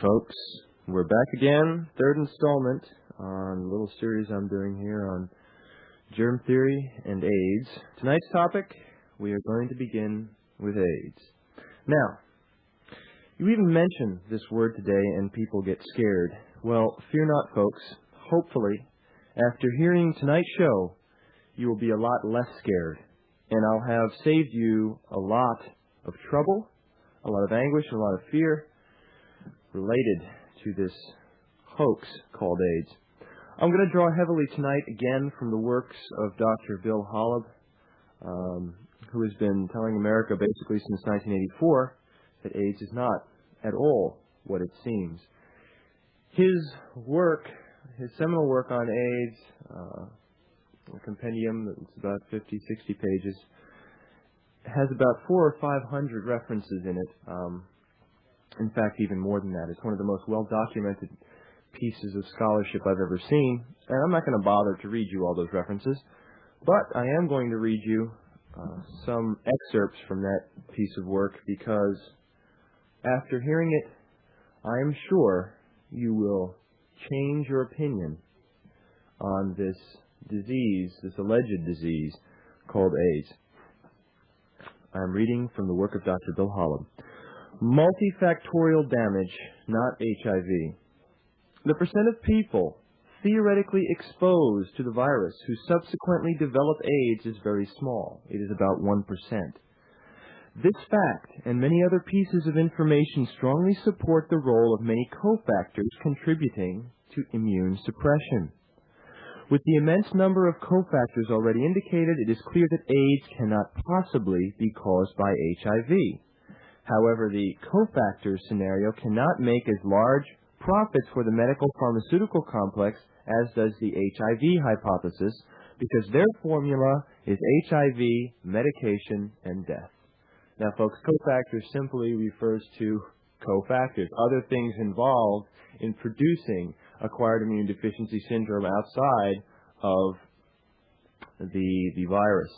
Folks, we're back again, third installment on the little series I'm doing here on germ theory and AIDS. Tonight's topic, we are going to begin with AIDS. Now, you even mention this word today and people get scared. Well, fear not, folks. Hopefully, after hearing tonight's show, you will be a lot less scared, and I'll have saved you a lot of trouble, a lot of anguish, and a lot of fear related to this hoax called AIDS. I'm going to draw heavily tonight again from the works of Dr. Bill Loeb, who has been telling America basically since 1984 that AIDS is not at all what it seems. His work, his seminal work on AIDS, a compendium that's about 50, 60 pages, has about 400 or 500 references in it. In fact, even more than that. It's one of the most well-documented pieces of scholarship I've ever seen. And I'm not going to bother to read you all those references, but I am going to read you some excerpts from that piece of work because after hearing it, I am sure you will change your opinion on this disease, this alleged disease called AIDS. I'm reading from the work of Dr. Bill Loeb. Multifactorial damage, not HIV. The percent of people theoretically exposed to the virus who subsequently develop AIDS is very small. It is about 1%. This fact and many other pieces of information strongly support the role of many cofactors contributing to immune suppression. With the immense number of cofactors already indicated, it is clear that AIDS cannot possibly be caused by HIV. However, the cofactor scenario cannot make as large profits for the medical pharmaceutical complex as does the HIV hypothesis, because their formula is HIV, medication, and death. Now, folks, cofactor simply refers to cofactors, other things involved in producing acquired immune deficiency syndrome outside of the virus.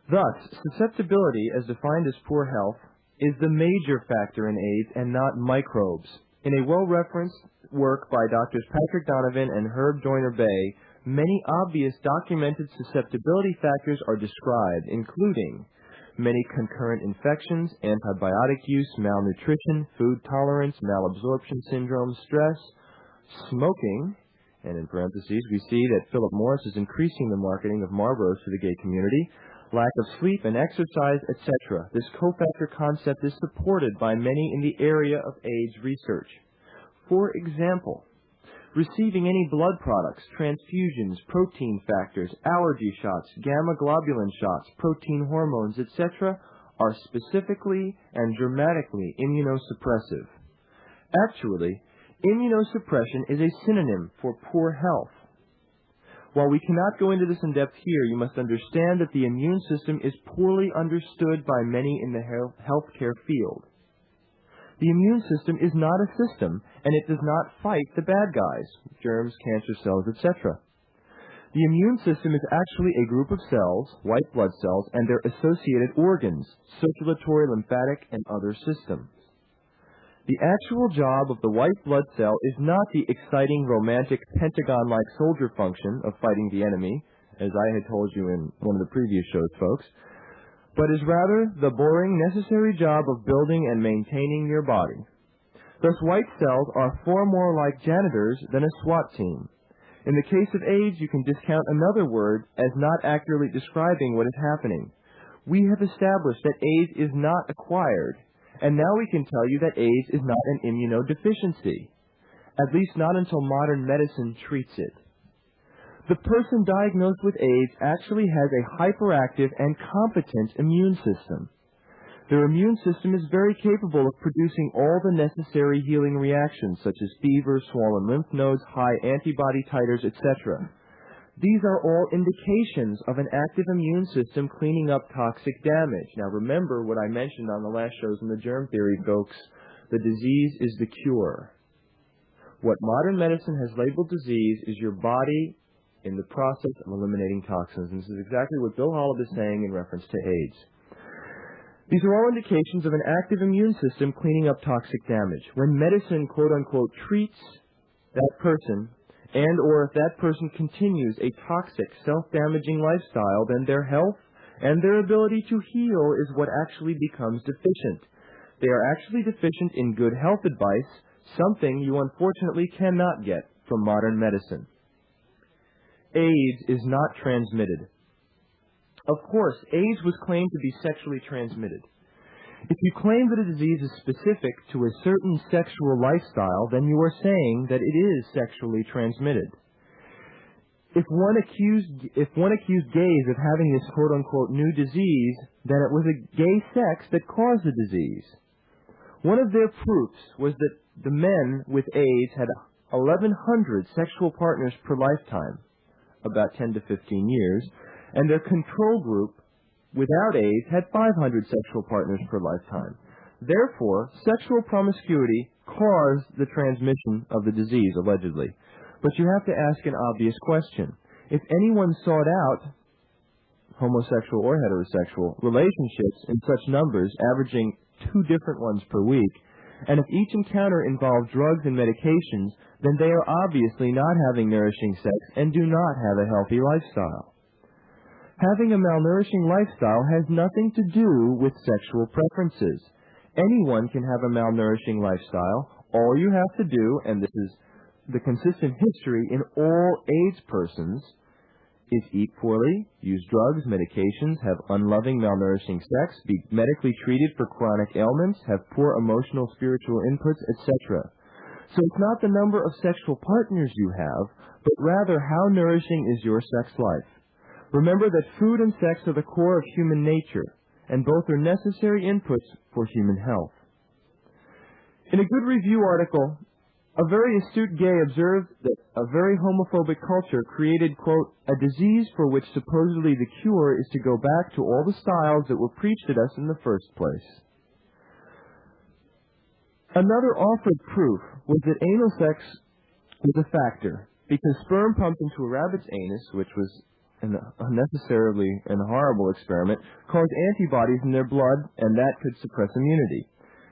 Thus, susceptibility, as defined as poor health, is the major factor in AIDS and not microbes. In a well-referenced work by Drs. Patrick Donovan and Herb Joyner-Bay, many obvious documented susceptibility factors are described, including many concurrent infections, antibiotic use, malnutrition, food tolerance, malabsorption syndrome, stress, smoking, and in parentheses, we see that Philip Morris is increasing the marketing of Marlboros to the gay community, lack of sleep and exercise, etc. This cofactor concept is supported by many in the area of AIDS research. For example, receiving any blood products, transfusions, protein factors, allergy shots, gamma globulin shots, protein hormones, etc. are specifically and dramatically immunosuppressive. Actually, immunosuppression is a synonym for poor health. While we cannot go into this in depth here, you must understand that the immune system is poorly understood by many in the healthcare field. The immune system is not a system, and it does not fight the bad guys, germs, cancer cells, etc. The immune system is actually a group of cells, white blood cells, and their associated organs, circulatory, lymphatic, and other systems. The actual job of the white blood cell is not the exciting, romantic, pentagon-like soldier function of fighting the enemy, as I had told you in one of the previous shows, folks, but is rather the boring, necessary job of building and maintaining your body. Thus, white cells are far more like janitors than a SWAT team. In the case of AIDS, you can discount another word as not accurately describing what is happening. We have established that AIDS is not acquired, and now we can tell you that AIDS is not an immunodeficiency, at least not until modern medicine treats it. The person diagnosed with AIDS actually has a hyperactive and competent immune system. Their immune system is very capable of producing all the necessary healing reactions, such as fever, swollen lymph nodes, high antibody titers, etc. These are all indications of an active immune system cleaning up toxic damage. Now remember what I mentioned on the last shows in the germ theory, folks. The disease is the cure. What modern medicine has labeled disease is your body in the process of eliminating toxins. And this is exactly what Bill Loeb is saying in reference to AIDS. These are all indications of an active immune system cleaning up toxic damage. When medicine, quote-unquote, treats that person, and or if that person continues a toxic, self-damaging lifestyle, then their health and their ability to heal is what actually becomes deficient. They are actually deficient in good health advice, something you unfortunately cannot get from modern medicine. AIDS is not transmitted. Of course, AIDS was claimed to be sexually transmitted. If you claim that a disease is specific to a certain sexual lifestyle, then you are saying that it is sexually transmitted. If one accused gays of having this quote-unquote new disease, then it was a gay sex that caused the disease. One of their proofs was that the men with AIDS had 1,100 sexual partners per lifetime, about 10 to 15 years, and their control group without AIDS had 500 sexual partners per lifetime. Therefore, sexual promiscuity caused the transmission of the disease, allegedly. But you have to ask an obvious question. If anyone sought out homosexual or heterosexual relationships in such numbers, averaging 2 different ones per week, and if each encounter involved drugs and medications, then they are obviously not having nourishing sex and do not have a healthy lifestyle. Having a malnourishing lifestyle has nothing to do with sexual preferences. Anyone can have a malnourishing lifestyle. All you have to do, and this is the consistent history in all AIDS persons, is eat poorly, use drugs, medications, have unloving, malnourishing sex, be medically treated for chronic ailments, have poor emotional, spiritual inputs, etc. So it's not the number of sexual partners you have, but rather how nourishing is your sex life. Remember that food and sex are the core of human nature, and both are necessary inputs for human health. In a good review article, a very astute gay observed that a very homophobic culture created, quote, a disease for which supposedly the cure is to go back to all the styles that were preached at us in the first place. Another offered proof was that anal sex was a factor, because sperm pumped into a rabbit's anus, which was an unnecessarily and horrible experiment, caused antibodies in their blood, and that could suppress immunity.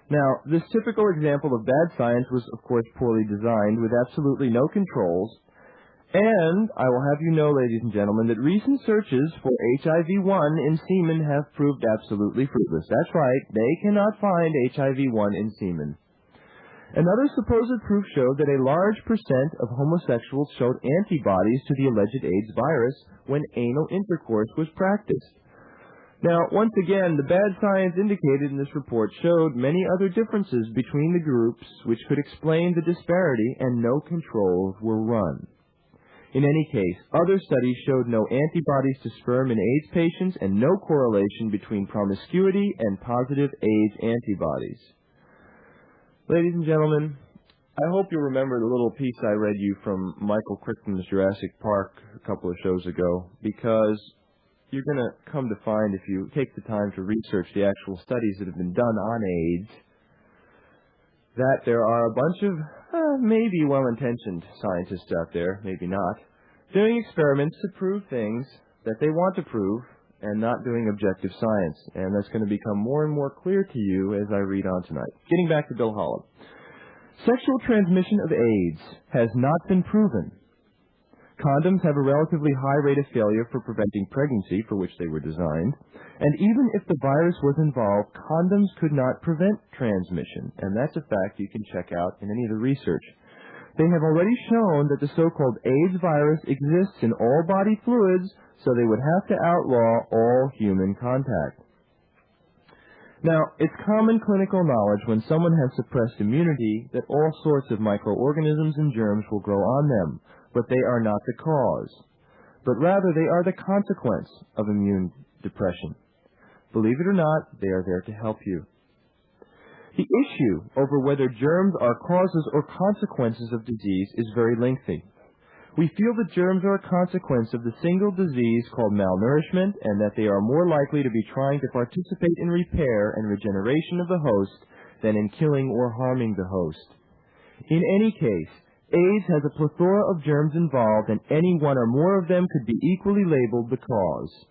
Now, this typical example of bad science was, of course, poorly designed, with absolutely no controls, and I will have you know, ladies and gentlemen, that recent searches for HIV-1 in semen have proved absolutely fruitless. That's right, they cannot find HIV-1 in semen. Another supposed proof showed that a large percent of homosexuals showed antibodies to the alleged AIDS virus when anal intercourse was practiced. Now, once again, the bad science indicated in this report showed many other differences between the groups which could explain the disparity, and no controls were run. In any case, other studies showed no antibodies to sperm in AIDS patients and no correlation between promiscuity and positive AIDS antibodies. Ladies and gentlemen, I hope you remember the little piece I read you from Michael Crichton's Jurassic Park a couple of shows ago, because you're going to come to find, if you take the time to research the actual studies that have been done on AIDS, that there are a bunch of maybe well-intentioned scientists out there, maybe not, doing experiments to prove things that they want to prove and not doing objective science. And that's going to become more and more clear to you as I read on tonight. Getting back to Bill Hollab. Sexual transmission of AIDS has not been proven. Condoms have a relatively high rate of failure for preventing pregnancy, for which they were designed. And even if the virus was involved, condoms could not prevent transmission. And that's a fact you can check out in any of the research. They have already shown that the so-called AIDS virus exists in all body fluids, so they would have to outlaw all human contact. Now, it's common clinical knowledge when someone has suppressed immunity that all sorts of microorganisms and germs will grow on them, but they are not the cause. But rather, they are the consequence of immune depression. Believe it or not, they are there to help you. The issue over whether germs are causes or consequences of disease is very lengthy. We feel that germs are a consequence of the single disease called malnourishment, and that they are more likely to be trying to participate in repair and regeneration of the host than in killing or harming the host. In any case, AIDS has a plethora of germs involved, and any one or more of them could be equally labeled the cause.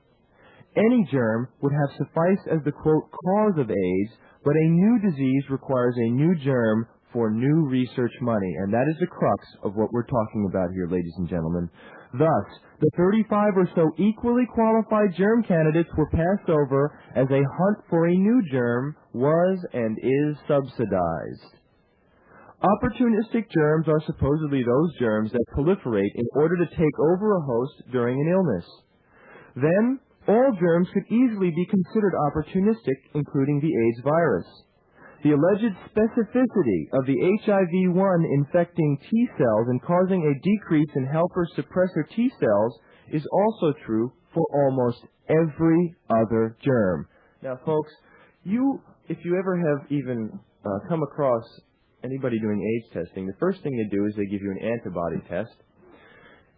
Any germ would have sufficed as the, quote, cause of AIDS, but a new disease requires a new germ for new research money. And that is the crux of what we're talking about here, ladies and gentlemen. Thus, the 35 or so equally qualified germ candidates were passed over as a hunt for a new germ was and is subsidized. Opportunistic germs are supposedly those germs that proliferate in order to take over a host during an illness. Then, all germs could easily be considered opportunistic, including the AIDS virus. The alleged specificity of the HIV-1 infecting T cells and causing a decrease in helper suppressor T cells is also true for almost every other germ. Now, folks, if you ever have even come across anybody doing AIDS testing, the first thing they do is they give you an antibody test.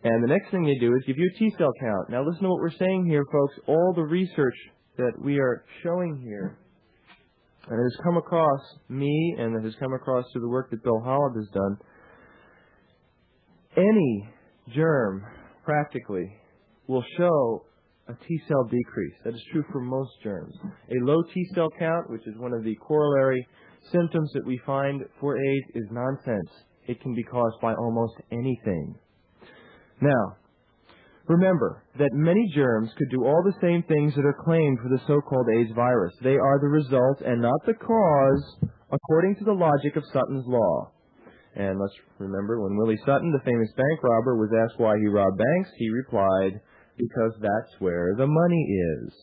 And the next thing they do is give you a T-cell count. Now listen to what we're saying here, folks. All the research that we are showing here, and it has come across me, and it has come across through the work that Bill Holland has done, any germ, practically, will show a T-cell decrease. That is true for most germs. A low T-cell count, which is one of the corollary symptoms that we find for AIDS, is nonsense. It can be caused by almost anything. Now, remember that many germs could do all the same things that are claimed for the so-called AIDS virus. They are the result and not the cause, according to the logic of Sutton's law. And let's remember, when Willie Sutton, the famous bank robber, was asked why he robbed banks, he replied, because that's where the money is.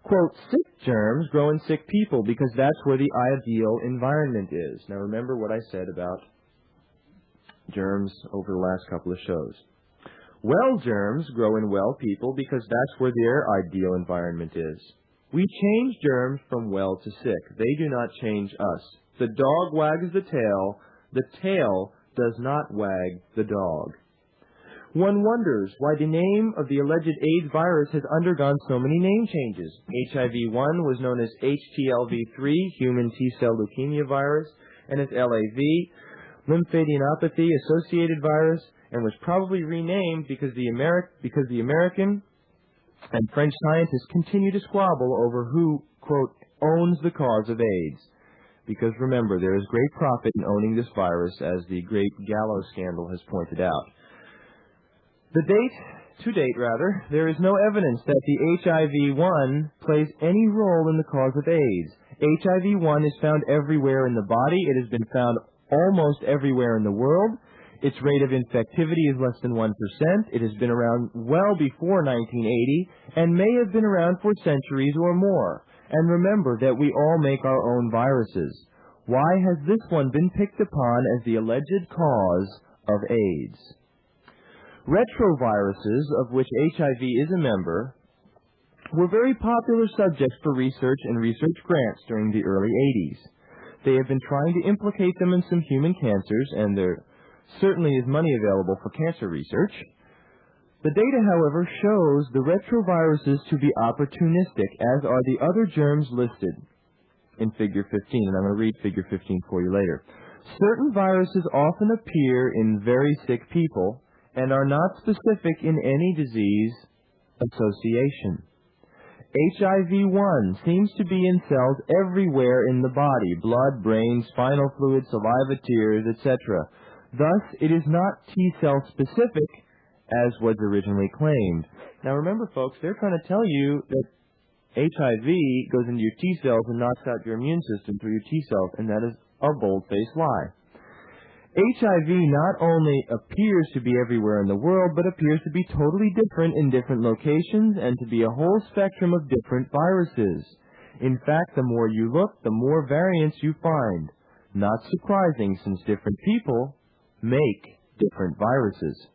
Quote, sick germs grow in sick people because that's where the ideal environment is. Now remember what I said about germs over the last couple of shows. Well germs grow in well people because that's where their ideal environment is. We change germs from well to sick. They do not change us. The dog wags the tail does not wag the dog. One wonders why the name of the alleged AIDS virus has undergone so many name changes. HIV-1 was known as HTLV-3, human T-cell leukemia virus, and as LAV, lymphadenopathy-associated virus, and was probably renamed because the American and French scientists continue to squabble over who, quote, owns the cause of AIDS. Because remember, there is great profit in owning this virus, as the great Gallo scandal has pointed out. To date, there is no evidence that the HIV-1 plays any role in the cause of AIDS. HIV-1 is found everywhere in the body. It has been found almost everywhere in the world. Its rate of infectivity is less than 1%. It has been around well before 1980 and may have been around for centuries or more. And remember that we all make our own viruses. Why has this one been picked upon as the alleged cause of AIDS? Retroviruses, of which HIV is a member, were very popular subjects for research and research grants during the early 80s. They have been trying to implicate them in some human cancers, and there certainly is money available for cancer research. The data, however, shows the retroviruses to be opportunistic, as are the other germs listed in Figure 15, and I'm going to read Figure 15 for you later. Certain viruses often appear in very sick people and are not specific in any disease association. HIV-1 seems to be in cells everywhere in the body, blood, brain, spinal fluid, saliva, tears, etc. Thus, it is not T-cell specific, as was originally claimed. Now remember, folks, they're trying to tell you that HIV goes into your T-cells and knocks out your immune system through your T-cells, and that is a bold-faced lie. HIV not only appears to be everywhere in the world, but appears to be totally different in different locations and to be a whole spectrum of different viruses. In fact, the more you look, the more variants you find. Not surprising, since different people make different viruses.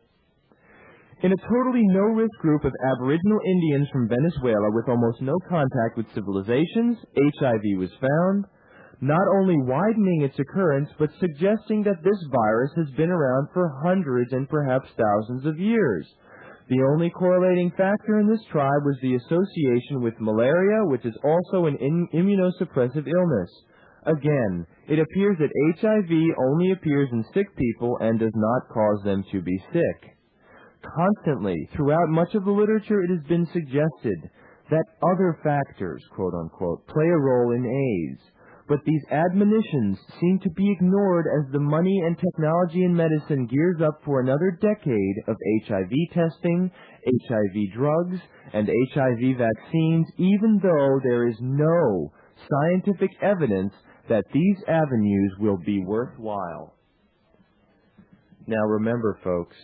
In a totally no-risk group of Aboriginal Indians from Venezuela with almost no contact with civilizations, HIV was found, not only widening its occurrence, but suggesting that this virus has been around for hundreds and perhaps thousands of years. The only correlating factor in this tribe was the association with malaria, which is also an immunosuppressive illness. Again, it appears that HIV only appears in sick people and does not cause them to be sick. Constantly, throughout much of the literature, it has been suggested that other factors, quote-unquote, play a role in AIDS. But these admonitions seem to be ignored as the money and technology in medicine gears up for another decade of HIV testing, HIV drugs, and HIV vaccines, even though there is no scientific evidence that these avenues will be worthwhile. Now remember, folks,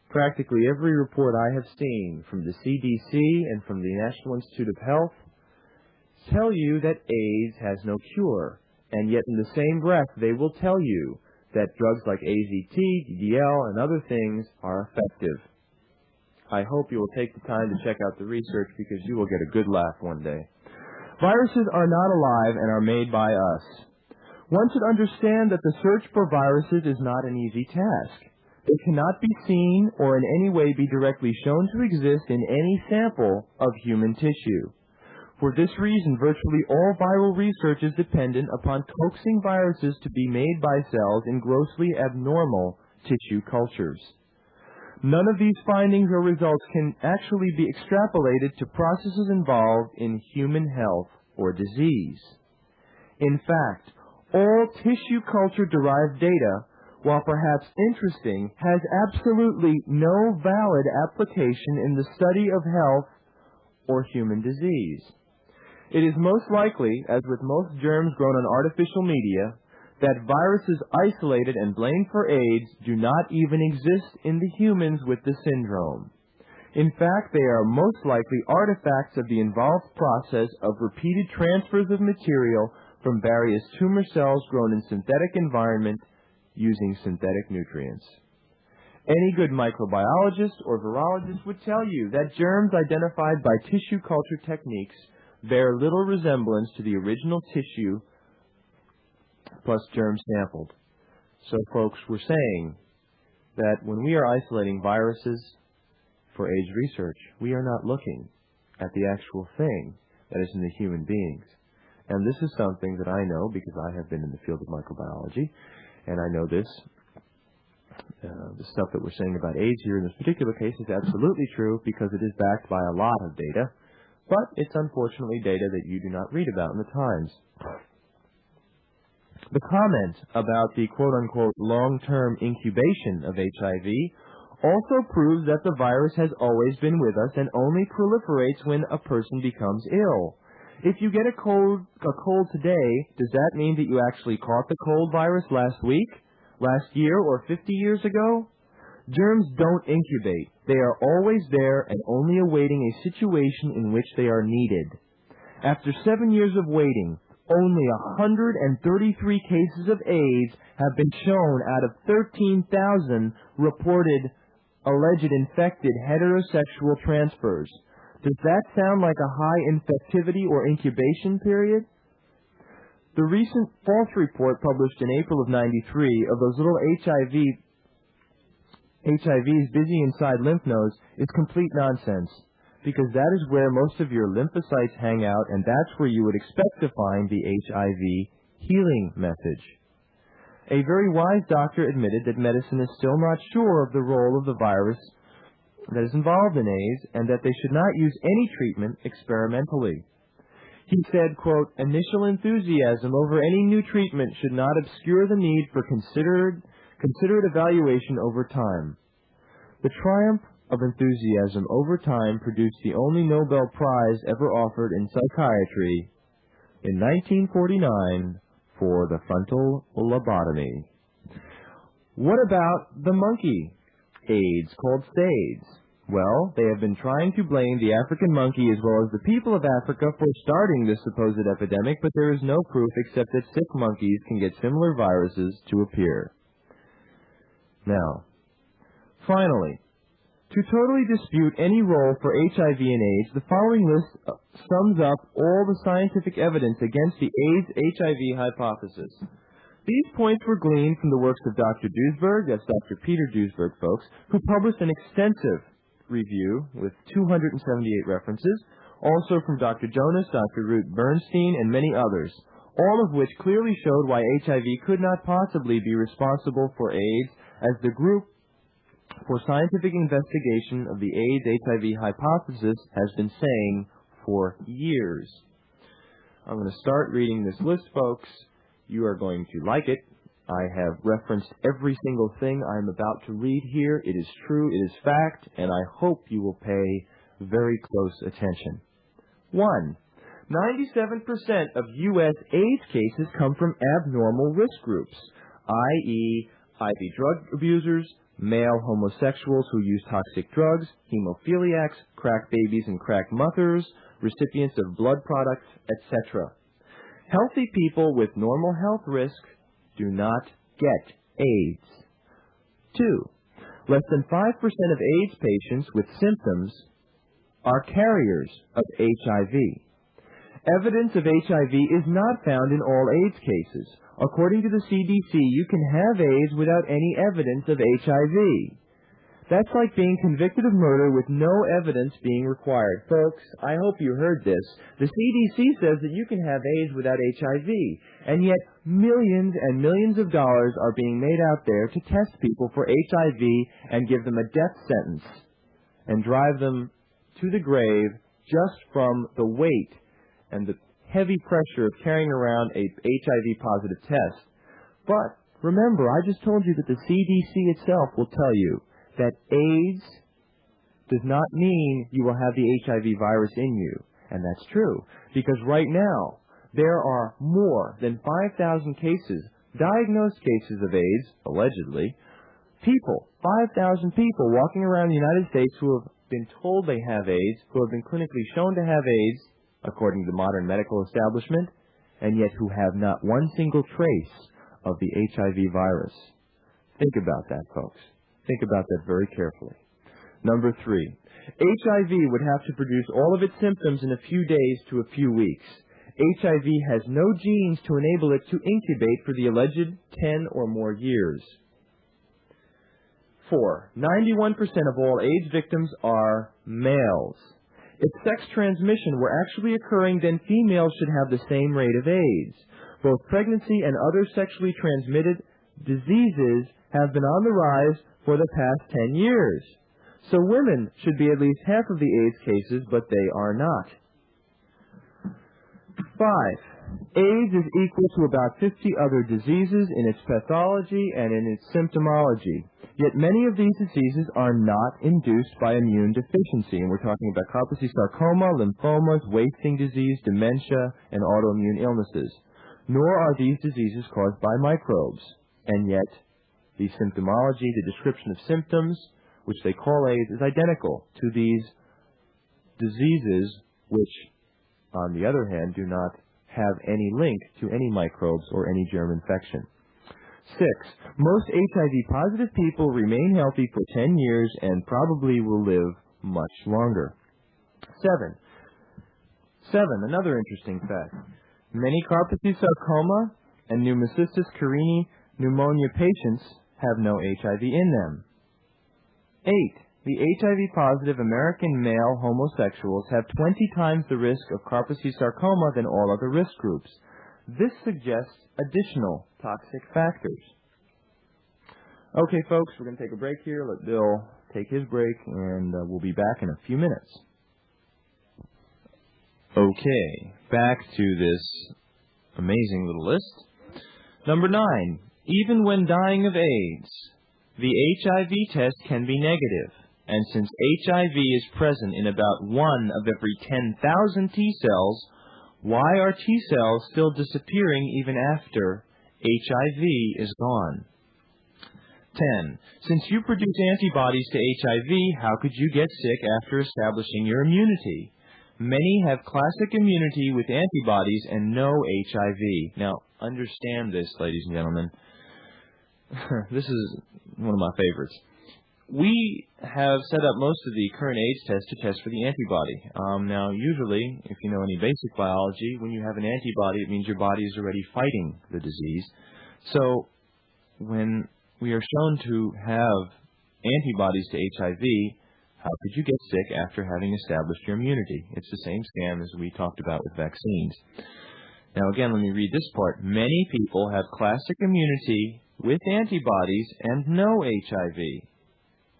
practically every report I have seen from the CDC and from the National Institute of Health tell you that AIDS has no cure, and yet in the same breath they will tell you that drugs like AZT, DDL, and other things are effective. I hope you will take the time to check out the research because you will get a good laugh one day. Viruses are not alive and are made by us. One should understand that the search for viruses is not an easy task. They cannot be seen or in any way be directly shown to exist in any sample of human tissue. For this reason, virtually all viral research is dependent upon coaxing viruses to be made by cells in grossly abnormal tissue cultures. None of these findings or results can actually be extrapolated to processes involved in human health or disease. In fact, all tissue culture-derived data, while perhaps interesting, has absolutely no valid application in the study of health or human disease. It is most likely, as with most germs grown on artificial media, that viruses isolated and blamed for AIDS do not even exist in the humans with the syndrome. In fact, they are most likely artifacts of the involved process of repeated transfers of material from various tumor cells grown in synthetic environment using synthetic nutrients. Any good microbiologist or virologist would tell you that germs identified by tissue culture techniques bear little resemblance to the original tissue plus germs sampled. So, folks, we're saying that when we are isolating viruses for AIDS research, we are not looking at the actual thing that is in the human beings. And this is something that I know because I have been in the field of microbiology, and I know this. The stuff that we're saying about AIDS here in this particular case is absolutely true because it is backed by a lot of data, but it's unfortunately data that you do not read about in the Times. The comment about the quote-unquote long-term incubation of HIV also proves that the virus has always been with us and only proliferates when a person becomes ill. If you get a cold today, does that mean that you actually caught the cold virus last week, last year, or 50 years ago? Germs don't incubate. They are always there and only awaiting a situation in which they are needed. After 7 years of waiting, only 133 cases of AIDS have been shown out of 13,000 reported alleged infected heterosexual transfers. Does that sound like a high infectivity or incubation period? The recent false report published in April of '93 of those little HIVs busy inside lymph nodes is complete nonsense, because that is where most of your lymphocytes hang out, and that's where you would expect to find the HIV healing message. A very wise doctor admitted that medicine is still not sure of the role of the virus that is involved in AIDS, and that they should not use any treatment experimentally. He said, quote, "Initial enthusiasm over any new treatment should not obscure the need for considered evaluation over time. The triumph of enthusiasm over time produced the only Nobel Prize ever offered in psychiatry in 1949 for the frontal lobotomy." What about the monkey AIDS called SAIDS? Well, they have been trying to blame the African monkey as well as the people of Africa for starting this supposed epidemic, but there is no proof except that sick monkeys can get similar viruses to appear. Now, finally, to totally dispute any role for HIV and AIDS, the following list sums up all the scientific evidence against the AIDS-HIV hypothesis. These points were gleaned from the works of Dr. Duesberg, that's Dr. Peter Duesberg, folks, who published an extensive review with 278 references, also from Dr. Jonas, Dr. Ruth Bernstein, and many others, all of which clearly showed why HIV could not possibly be responsible for AIDS, as the group for scientific investigation of the AIDS-HIV hypothesis has been saying for years. I'm going to start reading this list, folks. You are going to like it. I have referenced every single thing I'm about to read here. It is true, it is fact, and I hope you will pay very close attention. 1. 97% of U.S. AIDS cases come from abnormal risk groups, i.e., IV drug abusers, male homosexuals who use toxic drugs, hemophiliacs, crack babies and crack mothers, recipients of blood products, etc. Healthy people with normal health risk do not get AIDS. 2. Less than 5% of AIDS patients with symptoms are carriers of HIV. Evidence of HIV is not found in all AIDS cases. According to the CDC, you can have AIDS without any evidence of HIV. That's like being convicted of murder with no evidence being required. Folks, I hope you heard this. The CDC says that you can have AIDS without HIV, and yet millions and millions of dollars are being made out there to test people for HIV and give them a death sentence and drive them to the grave just from the weight and the heavy pressure of carrying around a HIV-positive test. But remember, I just told you that the CDC itself will tell you that AIDS does not mean you will have the HIV virus in you. And that's true, because right now there are more than 5,000 cases, diagnosed cases of AIDS, allegedly, 5,000 people walking around the United States who have been told they have AIDS, who have been clinically shown to have AIDS, according to the modern medical establishment, and yet who have not one single trace of the HIV virus. Think about that, folks. Think about that very carefully. Number 3, HIV would have to produce all of its symptoms in a few days to a few weeks. HIV has no genes to enable it to incubate for the alleged 10 or more years. 4, 91% of all AIDS victims are males. If sex transmission were actually occurring, then females should have the same rate of AIDS. Both pregnancy and other sexually transmitted diseases have been on the rise for the past 10 years. So women should be at least half of the AIDS cases, but they are not. 5. AIDS is equal to about 50 other diseases in its pathology and in its symptomology. Yet many of these diseases are not induced by immune deficiency. And we're talking about Kaposi sarcoma, lymphomas, wasting disease, dementia, and autoimmune illnesses. Nor are these diseases caused by microbes. And yet, the symptomology, the description of symptoms, which they call AIDS, is identical to these diseases, which, on the other hand, do not have any link to any microbes or any germ infection. 6. Most HIV-positive people remain healthy for 10 years and probably will live much longer. 7. Another interesting fact. Many Kaposi sarcoma and pneumocystis carinii pneumonia patients have no HIV in them. 8. The HIV-positive American male homosexuals have 20 times the risk of Kaposi sarcoma than all other risk groups. This suggests additional toxic factors. Okay, folks, we're going to take a break here. Let Bill take his break, and we'll be back in a few minutes. Okay, back to this amazing little list. Number 9. Even when dying of AIDS, the HIV test can be negative. And since HIV is present in about 1 of every 10,000 T cells, why are T cells still disappearing even after HIV is gone? 10. Since you produce antibodies to HIV, how could you get sick after establishing your immunity? Many have classic immunity with antibodies and no HIV. Now, understand this, ladies and gentlemen. This is one of my favorites. We have set up most of the current AIDS tests to test for the antibody. Now, usually, if you know any basic biology, when you have an antibody, it means your body is already fighting the disease. So, when we are shown to have antibodies to HIV, how could you get sick after having established your immunity? It's the same scam as we talked about with vaccines. Now, again, let me read this part. Many people have classic immunity with antibodies and no HIV.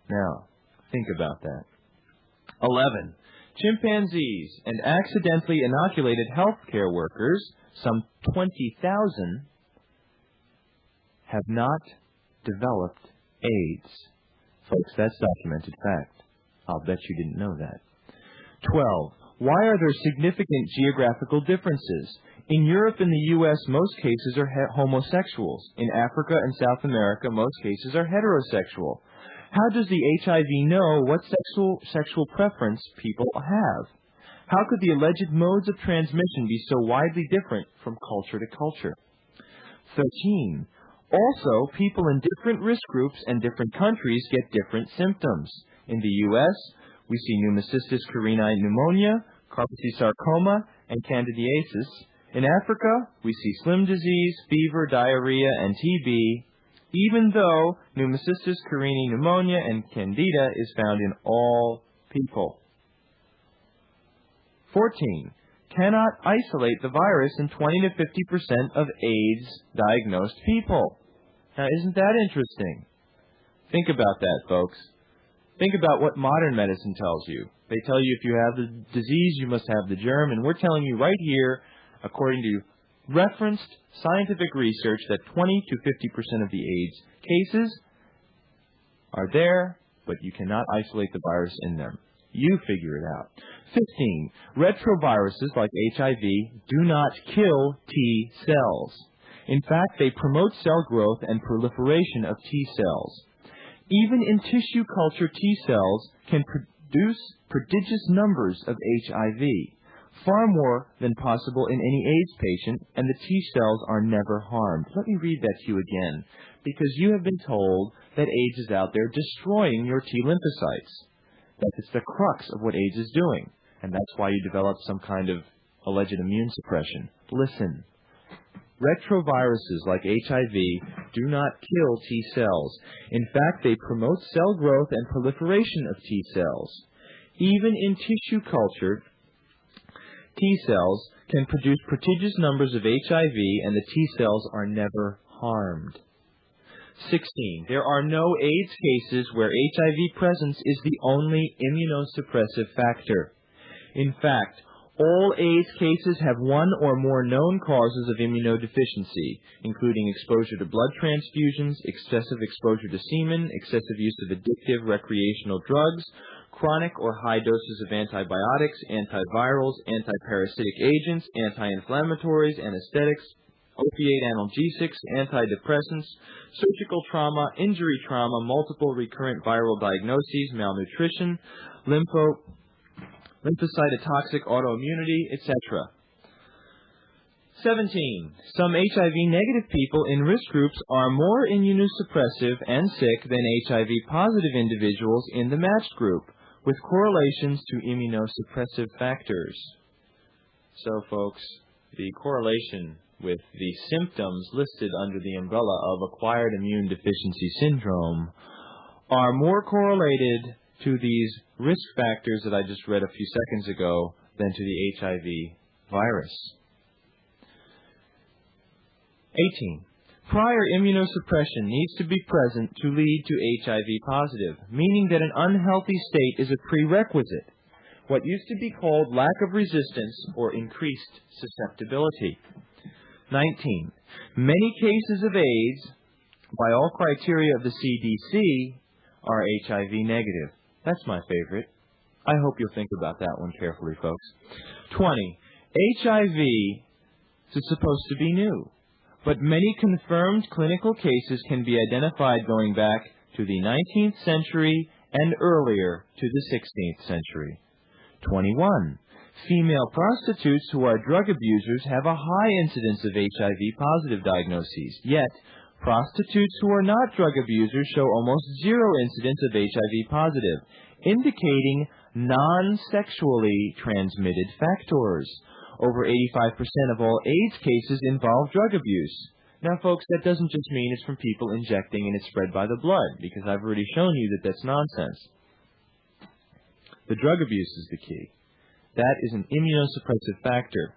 Now, think about that. 11. Chimpanzees and accidentally inoculated healthcare workers, some 20,000, have not developed AIDS. Folks, that's documented fact. I'll bet you didn't know that. 12. Why are there significant geographical differences? In Europe and the U.S., most cases are homosexuals. In Africa and South America, most cases are heterosexual. How does the HIV know what sexual preference people have? How could the alleged modes of transmission be so widely different from culture to culture? 13. Also, people in different risk groups and different countries get different symptoms. In the U.S., we see pneumocystis carinii pneumonia, Kaposi sarcoma, and candidiasis. In Africa, we see slim disease, fever, diarrhea, and TB, even though pneumocystis carinii pneumonia and candida is found in all people. 14. Cannot isolate the virus in 20 to 50% of AIDS-diagnosed people. Now, isn't that interesting? Think about that, folks. Think about what modern medicine tells you. They tell you if you have the disease, you must have the germ, and we're telling you right here, according to referenced scientific research, that 20 to 50% of the AIDS cases are there, but you cannot isolate the virus in them. You figure it out. 15. Retroviruses like HIV do not kill T cells. In fact, they promote cell growth and proliferation of T cells. Even in tissue culture, T cells can produce prodigious numbers of HIV, far more than possible in any AIDS patient, and the T cells are never harmed. Let me read that to you again, because you have been told that AIDS is out there destroying your T lymphocytes. That it's the crux of what AIDS is doing, and that's why you developed some kind of alleged immune suppression. Listen. Retroviruses like HIV do not kill T cells. In fact, they promote cell growth and proliferation of T cells. Even in tissue culture, T cells can produce prodigious numbers of HIV, and the T cells are never harmed. 16. There are no AIDS cases where HIV presence is the only immunosuppressive factor. In fact, all AIDS cases have one or more known causes of immunodeficiency, including exposure to blood transfusions, excessive exposure to semen, excessive use of addictive recreational drugs, chronic or high doses of antibiotics, antivirals, antiparasitic agents, anti-inflammatories, anesthetics, opiate analgesics, antidepressants, surgical trauma, injury trauma, multiple recurrent viral diagnoses, malnutrition, lymphocytotoxic autoimmunity, etc. 17. Some HIV-negative people in risk groups are more immunosuppressive and sick than HIV-positive individuals in the matched group, with correlations to immunosuppressive factors. So, folks, the correlation with the symptoms listed under the umbrella of acquired immune deficiency syndrome are more correlated to these risk factors that I just read a few seconds ago than to the HIV virus. 18. Prior immunosuppression needs to be present to lead to HIV positive, meaning that an unhealthy state is a prerequisite, what used to be called lack of resistance or increased susceptibility. 19. Many cases of AIDS, by all criteria of the CDC, are HIV negative. That's my favorite. I hope you'll think about that one carefully, folks. 20. HIV is supposed to be new, but many confirmed clinical cases can be identified going back to the 19th century and earlier to the 16th century. 21. Female prostitutes who are drug abusers have a high incidence of HIV-positive diagnoses, yet prostitutes who are not drug abusers show almost zero incidence of HIV-positive, indicating non-sexually transmitted factors. Over 85% of all AIDS cases involve drug abuse. Now, folks, that doesn't just mean it's from people injecting and it's spread by the blood, because I've already shown you that that's nonsense. The drug abuse is the key. That is an immunosuppressive factor.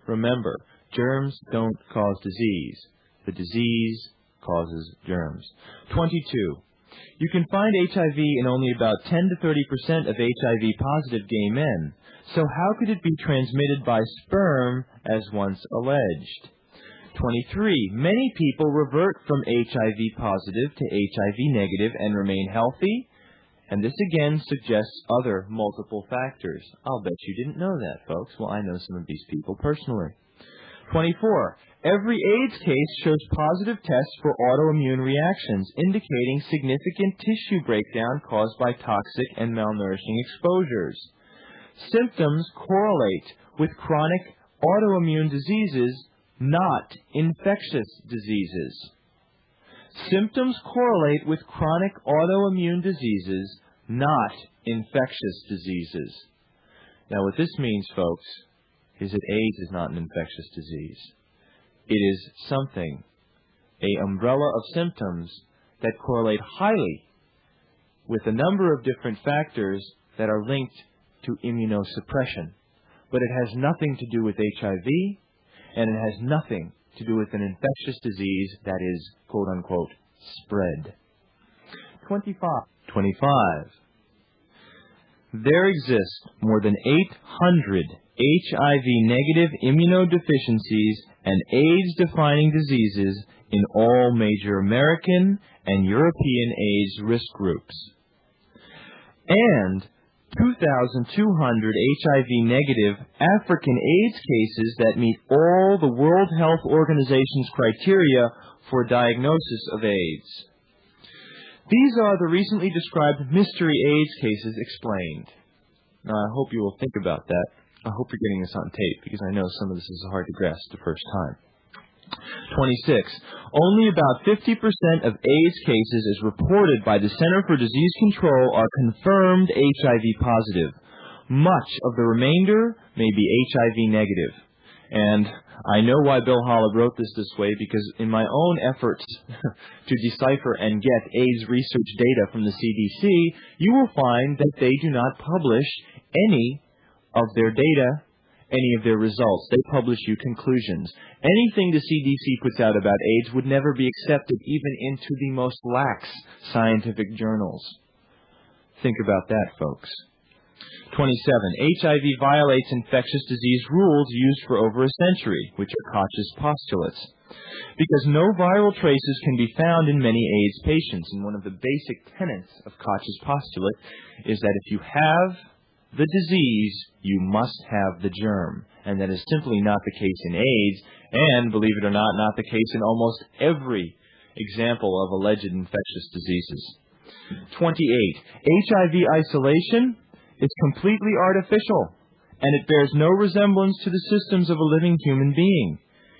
Remember, germs don't cause disease. The disease causes germs. 22. You can find HIV in only about 10 to 30% of HIV-positive gay men. So how could it be transmitted by sperm as once alleged? 23. Many people revert from HIV-positive to HIV-negative and remain healthy. And this again suggests other multiple factors. I'll bet you didn't know that, folks. Well, I know some of these people personally. 24. Every AIDS case shows positive tests for autoimmune reactions, indicating significant tissue breakdown caused by toxic and malnourishing exposures. Symptoms correlate with chronic autoimmune diseases, not infectious diseases. Symptoms correlate with chronic autoimmune diseases, not infectious diseases. Now, what this means, folks, is that AIDS is not an infectious disease. It is something, an umbrella of symptoms that correlate highly with a number of different factors that are linked to immunosuppression. But it has nothing to do with HIV, and it has nothing to do with an infectious disease that is, quote-unquote, spread. 25. There exist more than 800 HIV-negative immunodeficiencies and AIDS-defining diseases in all major American and European AIDS risk groups. And 2,200 HIV-negative African AIDS cases that meet all the World Health Organization's criteria for diagnosis of AIDS. These are the recently described mystery AIDS cases explained. Now, I hope you will think about that. I hope you're getting this on tape, because I know some of this is hard to grasp the first time. 26. Only about 50% of AIDS cases as reported by the Center for Disease Control are confirmed HIV positive. Much of the remainder may be HIV negative. And I know why Bill Holub wrote this way, because in my own efforts to decipher and get AIDS research data from the CDC, you will find that they do not publish any of their data, any of their results. They publish you conclusions. Anything the CDC puts out about AIDS would never be accepted even into the most lax scientific journals. Think about that, folks. 27. HIV violates infectious disease rules used for over a century, which are Koch's postulates. Because no viral traces can be found in many AIDS patients, and one of the basic tenets of Koch's postulate is that if you have the disease, you must have the germ. And that is simply not the case in AIDS, and, believe it or not the case in almost every example of alleged infectious diseases. 28. HIV isolation is completely artificial, and it bears no resemblance to the systems of a living human being.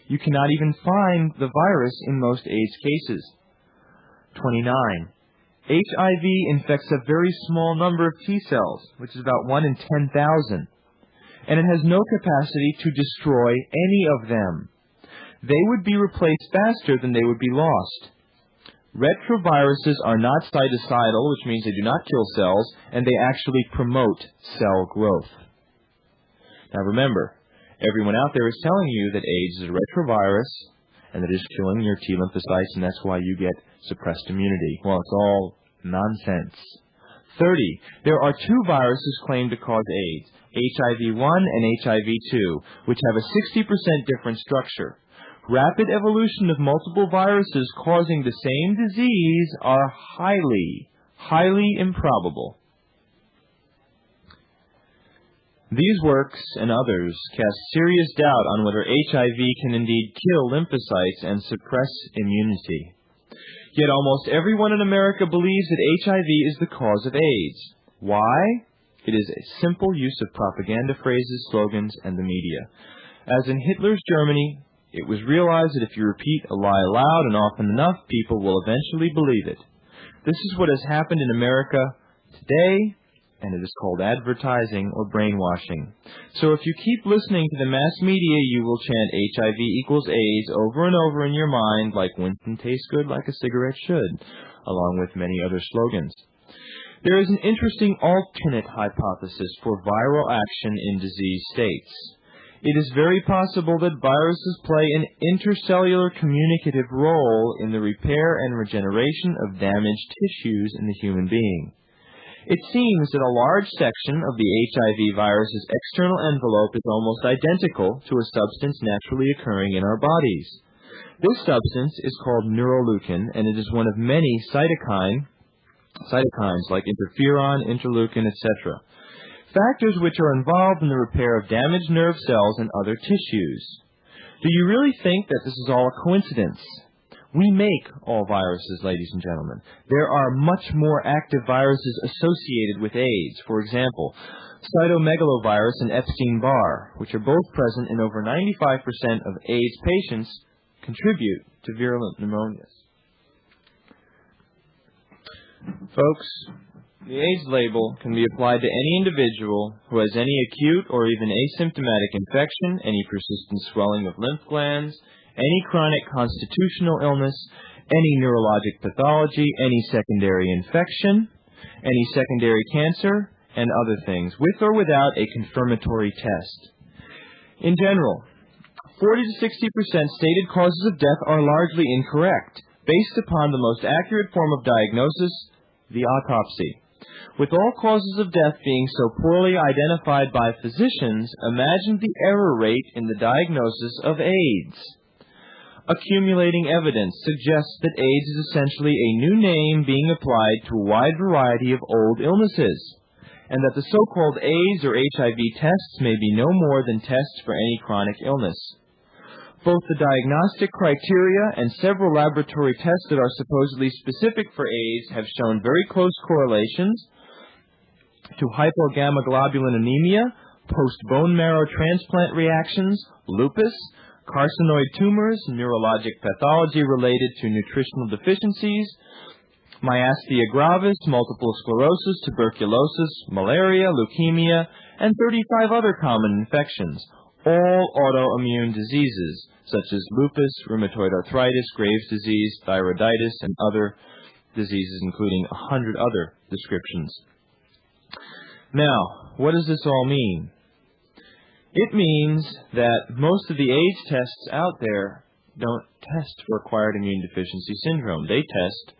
You cannot even find the virus in most AIDS cases. 29. HIV infects a very small number of T cells, which is about 1 in 10,000, and it has no capacity to destroy any of them. They would be replaced faster than they would be lost. Retroviruses are not cytocidal, which means they do not kill cells, and they actually promote cell growth. Now remember, everyone out there is telling you that AIDS is a retrovirus and that it is killing your T lymphocytes, and that's why you get suppressed immunity. Well, it's all nonsense. 30. There are two viruses claimed to cause AIDS, HIV-1 and HIV-2, which have a 60% different structure. Rapid evolution of multiple viruses causing the same disease are highly improbable. These works and others cast serious doubt on whether HIV can indeed kill lymphocytes and suppress immunity. Yet almost everyone in America believes that HIV is the cause of AIDS. Why? It is a simple use of propaganda phrases, slogans, and the media. As in Hitler's Germany, it was realized that if you repeat a lie loud and often enough, people will eventually believe it. This is what has happened in America today, and it is called advertising or brainwashing. So if you keep listening to the mass media, you will chant HIV equals AIDS over and over in your mind like Winston tastes good like a cigarette should, along with many other slogans. There is an interesting alternate hypothesis for viral action in disease states. It is very possible that viruses play an intercellular communicative role in the repair and regeneration of damaged tissues in the human being. It seems that a large section of the HIV virus's external envelope is almost identical to a substance naturally occurring in our bodies. This substance is called neuroleukin, and it is one of many cytokines like interferon, interleukin, etc. Factors which are involved in the repair of damaged nerve cells and other tissues. Do you really think that this is all a coincidence? We make all viruses, ladies and gentlemen. There are much more active viruses associated with AIDS. For example, cytomegalovirus and Epstein-Barr, which are both present in over 95% of AIDS patients, contribute to virulent pneumonias. Folks, the AIDS label can be applied to any individual who has any acute or even asymptomatic infection, any persistent swelling of lymph glands, any chronic constitutional illness, any neurologic pathology, any secondary infection, any secondary cancer, and other things, with or without a confirmatory test. In general, 40 to 60% stated causes of death are largely incorrect, based upon the most accurate form of diagnosis, the autopsy. With all causes of death being so poorly identified by physicians, imagine the error rate in the diagnosis of AIDS. Accumulating evidence suggests that AIDS is essentially a new name being applied to a wide variety of old illnesses, and that the so-called AIDS or HIV tests may be no more than tests for any chronic illness. Both the diagnostic criteria and several laboratory tests that are supposedly specific for AIDS have shown very close correlations to hypogammaglobulinemia, anemia, post-bone marrow transplant reactions, lupus, carcinoid tumors, neurologic pathology related to nutritional deficiencies, myasthenia gravis, multiple sclerosis, tuberculosis, malaria, leukemia, and 35 other common infections, all autoimmune diseases such as lupus, rheumatoid arthritis, Graves' disease, thyroiditis, and other diseases, including 100 other descriptions. Now, what does this all mean? It means that most of the AIDS tests out there don't test for acquired immune deficiency syndrome. They test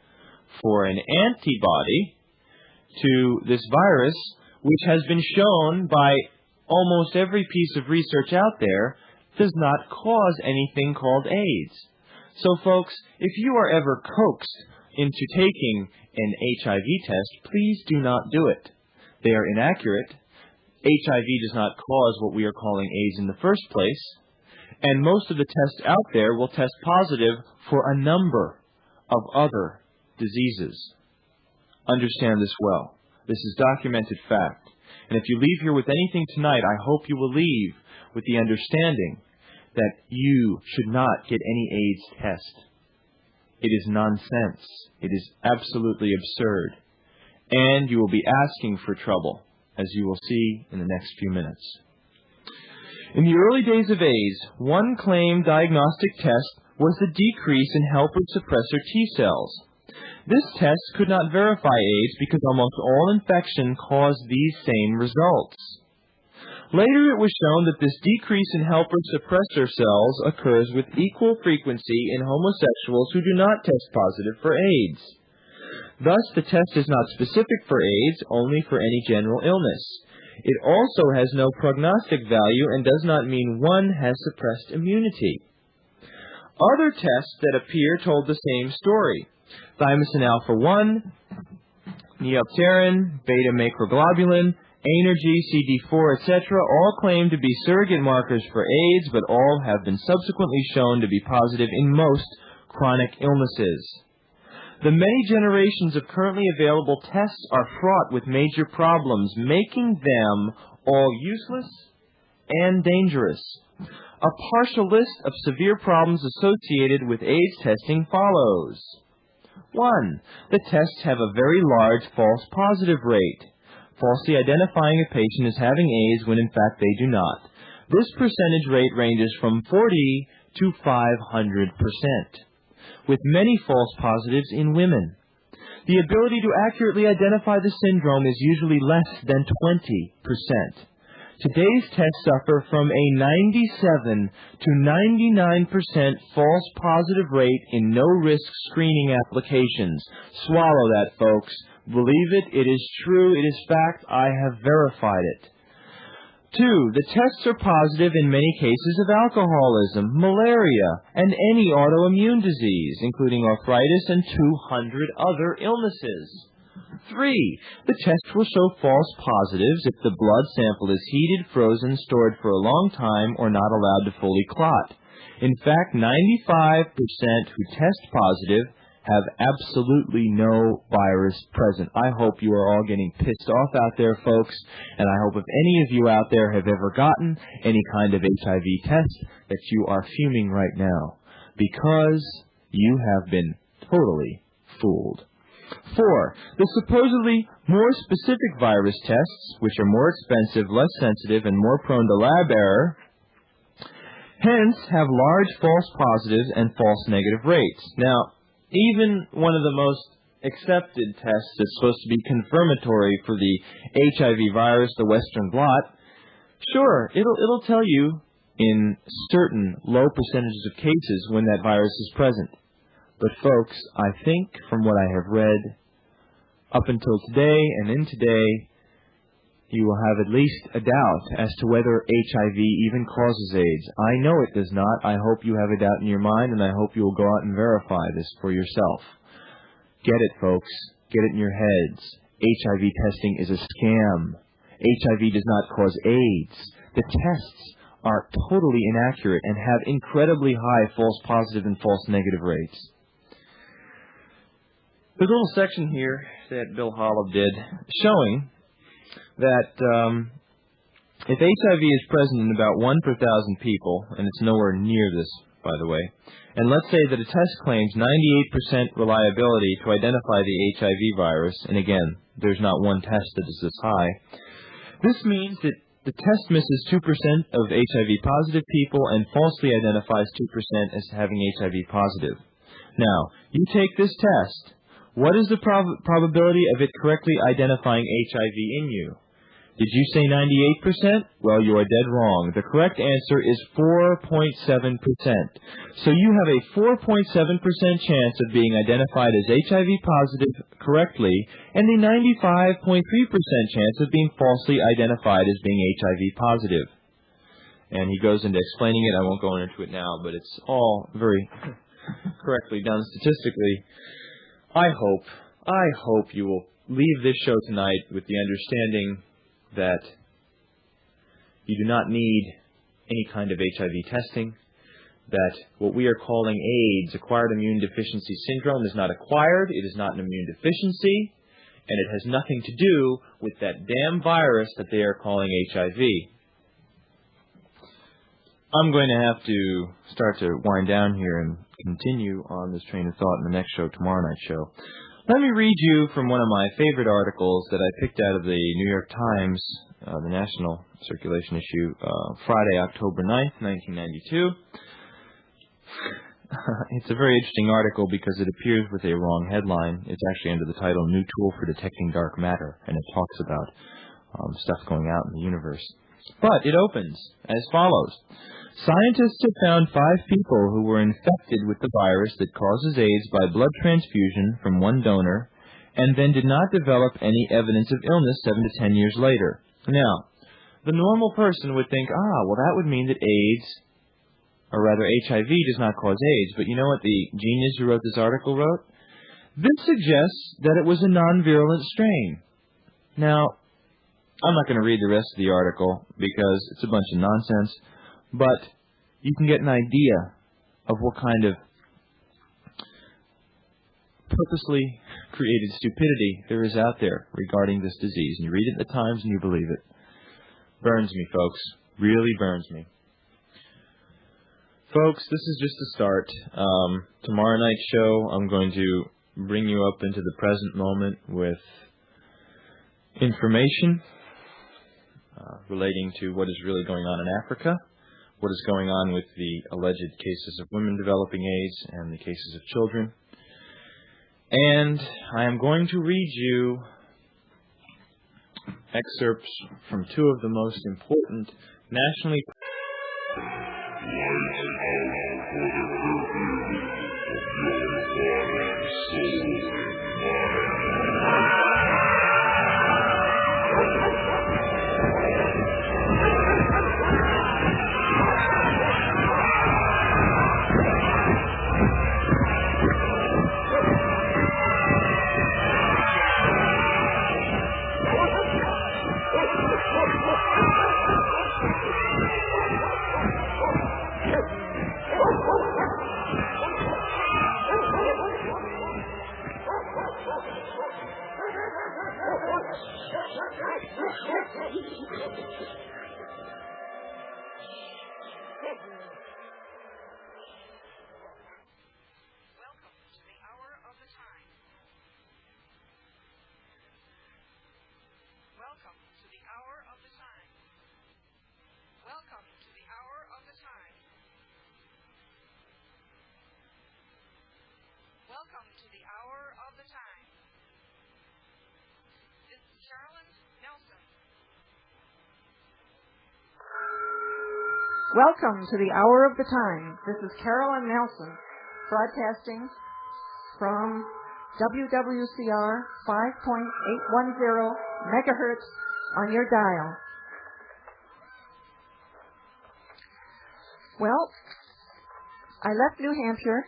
for an antibody to this virus, which has been shown by almost every piece of research out there does not cause anything called AIDS. So, folks, if you are ever coaxed into taking an HIV test, please do not do it. They are inaccurate. HIV does not cause what we are calling AIDS in the first place, and most of the tests out there will test positive for a number of other diseases. Understand this well. This is documented fact. And if you leave here with anything tonight, I hope you will leave with the understanding that you should not get any AIDS test. It is nonsense. It is absolutely absurd. And you will be asking for trouble, as you will see in the next few minutes. In the early days of AIDS, one claimed diagnostic test was the decrease in helper suppressor T cells. This test could not verify AIDS because almost all infection caused these same results. Later it was shown that this decrease in helper suppressor cells occurs with equal frequency in homosexuals who do not test positive for AIDS. Thus, the test is not specific for AIDS, only for any general illness. It also has no prognostic value and does not mean one has suppressed immunity. Other tests that appear told the same story. Thymosin alpha-1, neopterin, beta-macroglobulin, Anergy, CD4, etc. all claim to be surrogate markers for AIDS, but all have been subsequently shown to be positive in most chronic illnesses. The many generations of currently available tests are fraught with major problems, making them all useless and dangerous. A partial list of severe problems associated with AIDS testing follows. 1. The tests have a very large false positive rate, falsely identifying a patient as having AIDS when in fact they do not. This percentage rate ranges from 40 to 500%, with many false positives in women. The ability to accurately identify the syndrome is usually less than 20%. Today's tests suffer from a 97 to 99% false positive rate in no-risk screening applications. Swallow that, folks. Believe it. It is true. It is fact. I have verified it. 2. The tests are positive in many cases of alcoholism, malaria, and any autoimmune disease, including arthritis and 200 other illnesses. 3. The test will show false positives if the blood sample is heated, frozen, stored for a long time, or not allowed to fully clot. In fact, 95% who test positive have absolutely no virus present. I hope you are all getting pissed off out there, folks, and I hope if any of you out there have ever gotten any kind of HIV test that you are fuming right now, because you have been totally fooled. 4. The supposedly more specific virus tests, which are more expensive, less sensitive, and more prone to lab error, hence have large false positives and false negative rates. Now, even one of the most accepted tests that's supposed to be confirmatory for the HIV virus, the Western blot, sure, it'll tell you in certain low percentages of cases when that virus is present. But folks, I think from what I have read up until today and in today, you will have at least a doubt as to whether HIV even causes AIDS. I know it does not. I hope you have a doubt in your mind, and I hope you will go out and verify this for yourself. Get it, folks. Get it in your heads. HIV testing is a scam. HIV does not cause AIDS. The tests are totally inaccurate and have incredibly high false positive and false negative rates. There's a little section here that Bill Hollab did showing that if HIV is present in about 1 per 1,000 people, and it's nowhere near this, by the way, and let's say that a test claims 98% reliability to identify the HIV virus, and again, there's not one test that is this high, this means that the test misses 2% of HIV-positive people and falsely identifies 2% as having HIV positive. Now, you take this test. What is the probability of it correctly identifying HIV in you? Did you say 98%? Well, you are dead wrong. The correct answer is 4.7%. So you have a 4.7% chance of being identified as HIV positive correctly and a 95.3% chance of being falsely identified as being HIV positive. And he goes into explaining it. I won't go into it now, but it's all very correctly done statistically. I hope you will leave this show tonight with the understanding that you do not need any kind of HIV testing, that what we are calling AIDS, acquired immune deficiency syndrome, is not acquired, it is not an immune deficiency, and it has nothing to do with that damn virus that they are calling HIV. I'm going to have to start to wind down here and continue on this train of thought in the next show, tomorrow night's show. Let me read you from one of my favorite articles that I picked out of the New York Times, the national circulation issue, Friday, October 9th, 1992. It's a very interesting article because it appears with a wrong headline. It's actually under the title, New Tool for Detecting Dark Matter, and it talks about stuff going out in the universe. But it opens as follows. Scientists have found 5 people who were infected with the virus that causes AIDS by blood transfusion from one donor and then did not develop any evidence of illness 7 to 10 years later. Now, the normal person would think, well, that would mean that AIDS, or rather HIV, does not cause AIDS. But you know what the genius who wrote this article wrote? This suggests that it was a non-virulent strain. Now, I'm not going to read the rest of the article because it's a bunch of nonsense. But you can get an idea of what kind of purposely created stupidity there is out there regarding this disease. And you read it in the Times and you believe it. Burns me, folks. Really burns me. Folks, this is just the start. Tomorrow night's show, I'm going to bring you up into the present moment with information relating to what is really going on in Africa, what is going on with the alleged cases of women developing AIDS and the cases of children. And I am going to read you excerpts from two of the most important nationally Welcome to the Hour of the Time. This is Carolyn Nelson, broadcasting from WWCR 5.810 megahertz on your dial. Well, I left New Hampshire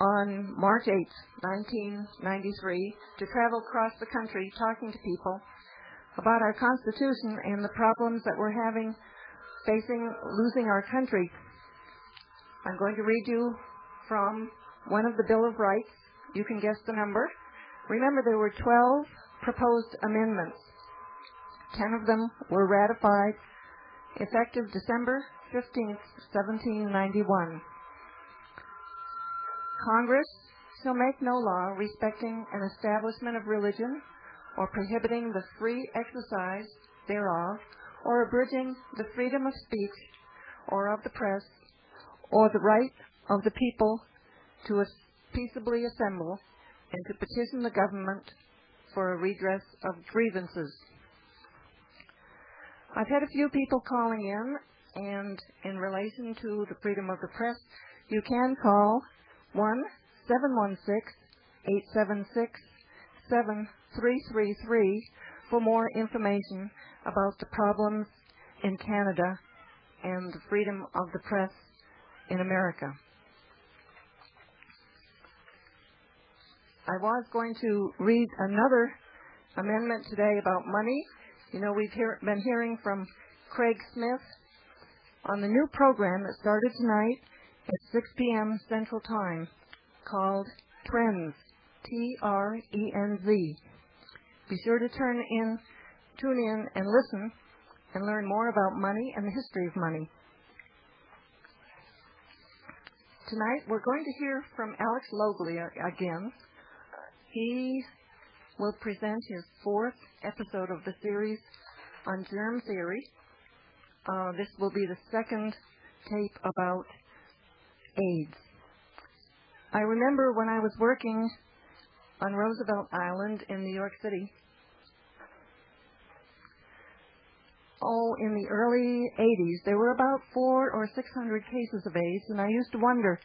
on March 8th, 1993, to travel across the country talking to people about our Constitution and the problems that we're having facing losing our country. I'm going to read you from one of the Bill of Rights. You can guess the number. Remember, there were 12 proposed amendments. 10 of them were ratified, effective December 15th, 1791. Congress shall make no law respecting an establishment of religion or prohibiting the free exercise thereof, or abridging the freedom of speech or of the press, or the right of the people to peaceably assemble and to petition the government for a redress of grievances. I've had a few people calling in, and in relation to the freedom of the press, you can call 1-716-876-7333 for more information about the problems in Canada and the freedom of the press in America. I was going to read another amendment today about money. You know, we've been hearing from Craig Smith on the new program that started tonight at 6 p.m. Central Time called Trends, T-R-E-N-Z. Be sure to tune in and listen and learn more about money and the history of money. Tonight we're going to hear from Alex Loglia again. He will present his fourth episode of the series on germ theory. This will be the second tape about AIDS. I remember when I was working on Roosevelt Island in New York City, in the early 80s, there were about 400 or 600 cases of AIDS, and I used to wonder,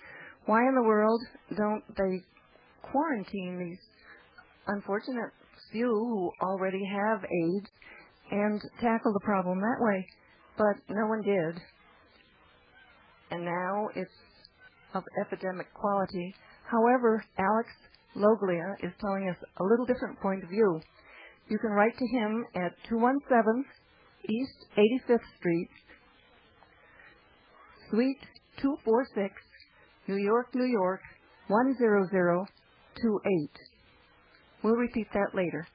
why in the world don't they quarantine these unfortunate few who already have AIDS and tackle the problem that way? But no one did. And now it's of epidemic quality. However, Alex Loglia is telling us a little different point of view. You can write to him at 217 East 85th Street, Suite 246, New York, New York, 10028. We'll repeat that later.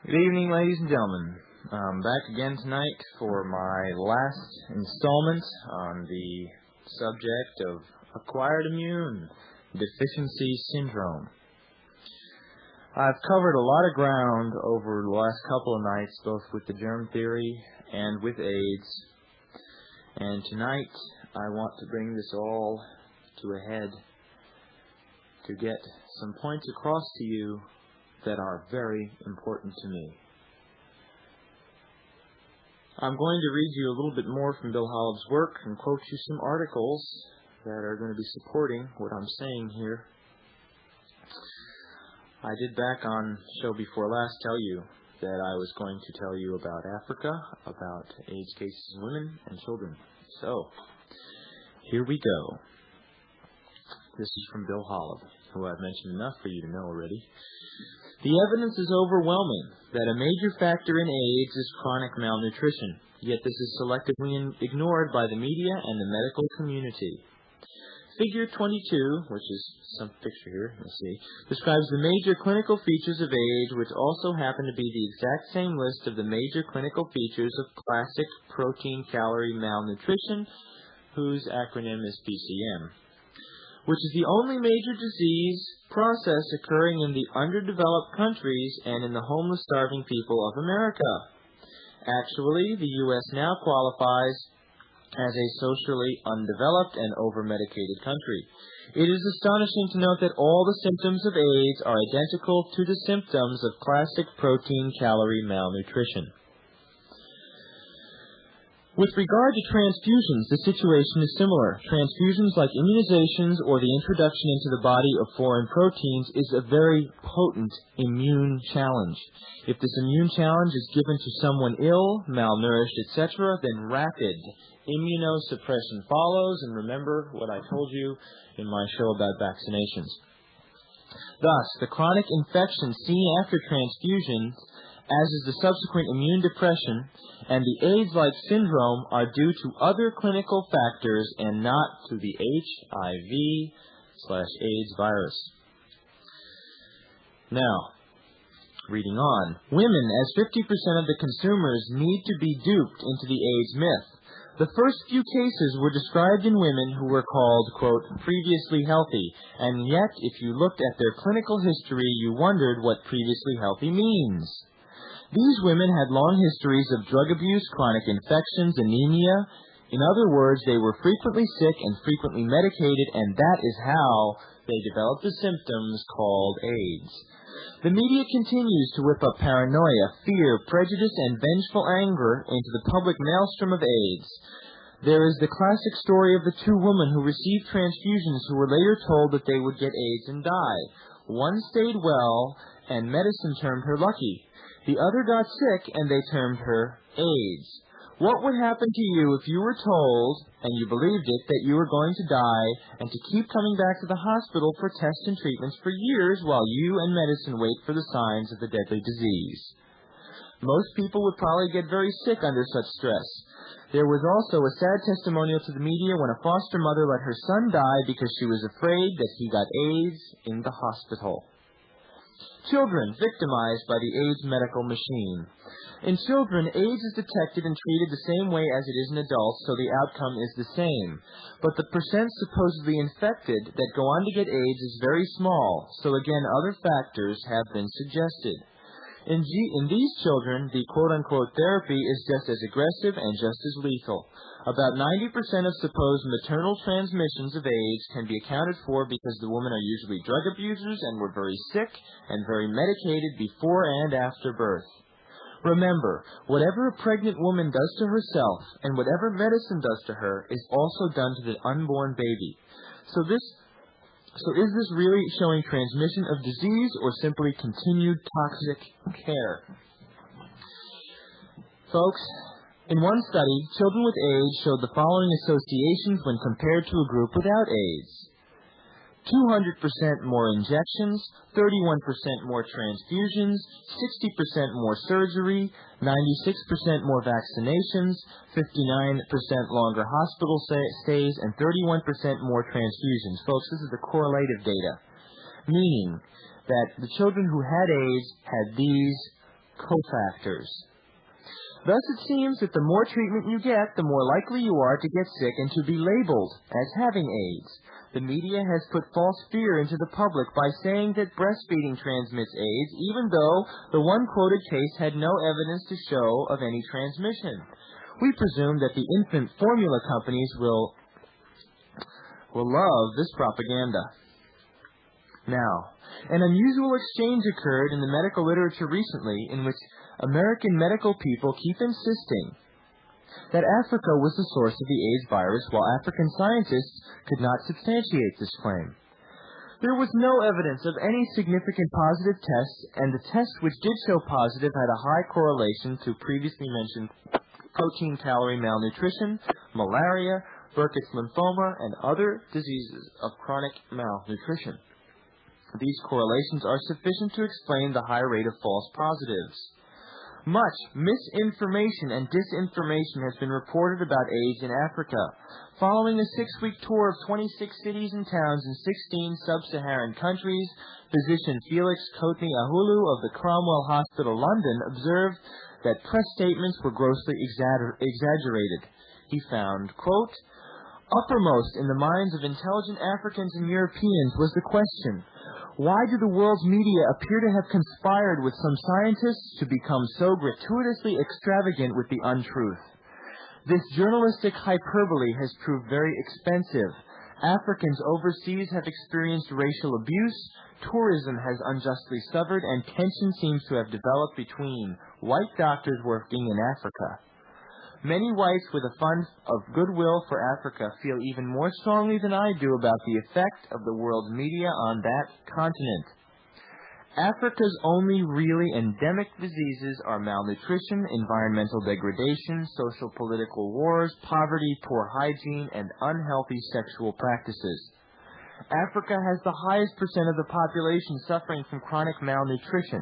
Good evening, ladies and gentlemen. I'm back again tonight for my last installment on the subject of acquired immune deficiency syndrome. I've covered a lot of ground over the last couple of nights, both with the germ theory and with AIDS. And tonight, I want to bring this all to a head to get some points across to you that are very important to me. I'm going to read you a little bit more from Bill Holub's work and quote you some articles that are going to be supporting what I'm saying here. I did back on show before last tell you that I was going to tell you about Africa, about AIDS cases in women and children. So, here we go. This is from Bill Holub, who I've mentioned enough for you to know already. The evidence is overwhelming that a major factor in AIDS is chronic malnutrition, yet this is selectively ignored by the media and the medical community. Figure 22, which is some picture here, you'll see, describes the major clinical features of AIDS, which also happen to be the exact same list of the major clinical features of classic protein-calorie malnutrition, whose acronym is PCM, which is the only major disease process occurring in the underdeveloped countries and in the homeless, starving people of America. Actually, the U.S. now qualifies as a socially undeveloped and over-medicated country. It is astonishing to note that all the symptoms of AIDS are identical to the symptoms of classic protein-calorie malnutrition. With regard to transfusions, the situation is similar. Transfusions like immunizations or the introduction into the body of foreign proteins is a very potent immune challenge. If this immune challenge is given to someone ill, malnourished, etc., then rapid immunosuppression follows, and remember what I told you in my show about vaccinations. Thus, the chronic infection seen after transfusions, as is the subsequent immune depression, and the AIDS-like syndrome are due to other clinical factors and not to the HIV/AIDS virus. Now, reading on, women as 50% of the consumers need to be duped into the AIDS myth. The first few cases were described in women who were called, quote, previously healthy, and yet if you looked at their clinical history, you wondered what previously healthy means. These women had long histories of drug abuse, chronic infections, anemia. In other words, they were frequently sick and frequently medicated, and that is how they developed the symptoms called AIDS. The media continues to whip up paranoia, fear, prejudice, and vengeful anger into the public maelstrom of AIDS. There is the classic story of the two women who received transfusions who were later told that they would get AIDS and die. One stayed well, and medicine termed her lucky. The other got sick, and they termed her AIDS. What would happen to you if you were told, and you believed it, that you were going to die, and to keep coming back to the hospital for tests and treatments for years while you and medicine wait for the signs of the deadly disease? Most people would probably get very sick under such stress. There was also a sad testimonial to the media when a foster mother let her son die because she was afraid that he got AIDS in the hospital. Children victimized by the AIDS medical machine. In children, AIDS is detected and treated the same way as it is in adults, so the outcome is the same. But the percent supposedly infected that go on to get AIDS is very small, so again, other factors have been suggested. In these children, the quote-unquote therapy is just as aggressive and just as lethal. About 90% of supposed maternal transmissions of AIDS can be accounted for because the women are usually drug abusers and were very sick and very medicated before and after birth. Remember, whatever a pregnant woman does to herself and whatever medicine does to her is also done to the unborn baby. So is this really showing transmission of disease or simply continued toxic care? Folks, in one study, children with AIDS showed the following associations when compared to a group without AIDS. 200% more injections, 31% more transfusions, 60% more surgery, 96% more vaccinations, 59% longer hospital stays, and 31% more transfusions. Folks, this is the correlative data, meaning that the children who had AIDS had these cofactors. Thus, it seems that the more treatment you get, the more likely you are to get sick and to be labeled as having AIDS. The media has put false fear into the public by saying that breastfeeding transmits AIDS, even though the one quoted case had no evidence to show of any transmission. We presume that the infant formula companies will love this propaganda. Now, an unusual exchange occurred in the medical literature recently in which American medical people keep insisting that Africa was the source of the AIDS virus, while African scientists could not substantiate this claim. There was no evidence of any significant positive tests, and the tests which did show positive had a high correlation to previously mentioned protein-calorie malnutrition, malaria, Burkitt's lymphoma, and other diseases of chronic malnutrition. These correlations are sufficient to explain the high rate of false positives. Much misinformation and disinformation has been reported about AIDS in Africa. Following a 6-week tour of 26 cities and towns in 16 sub-Saharan countries, physician Felix Coatney-Ahulu of the Cromwell Hospital, London, observed that press statements were grossly exaggerated. He found, quote, "Uppermost in the minds of intelligent Africans and Europeans was the question, why do the world's media appear to have conspired with some scientists to become so gratuitously extravagant with the untruth? This journalistic hyperbole has proved very expensive. Africans overseas have experienced racial abuse, tourism has unjustly suffered, and tension seems to have developed between white doctors working in Africa. Many whites with a fund of goodwill for Africa feel even more strongly than I do about the effect of the world's media on that continent. Africa's only really endemic diseases are malnutrition, environmental degradation, social-political wars, poverty, poor hygiene, and unhealthy sexual practices. Africa has the highest percent of the population suffering from chronic malnutrition.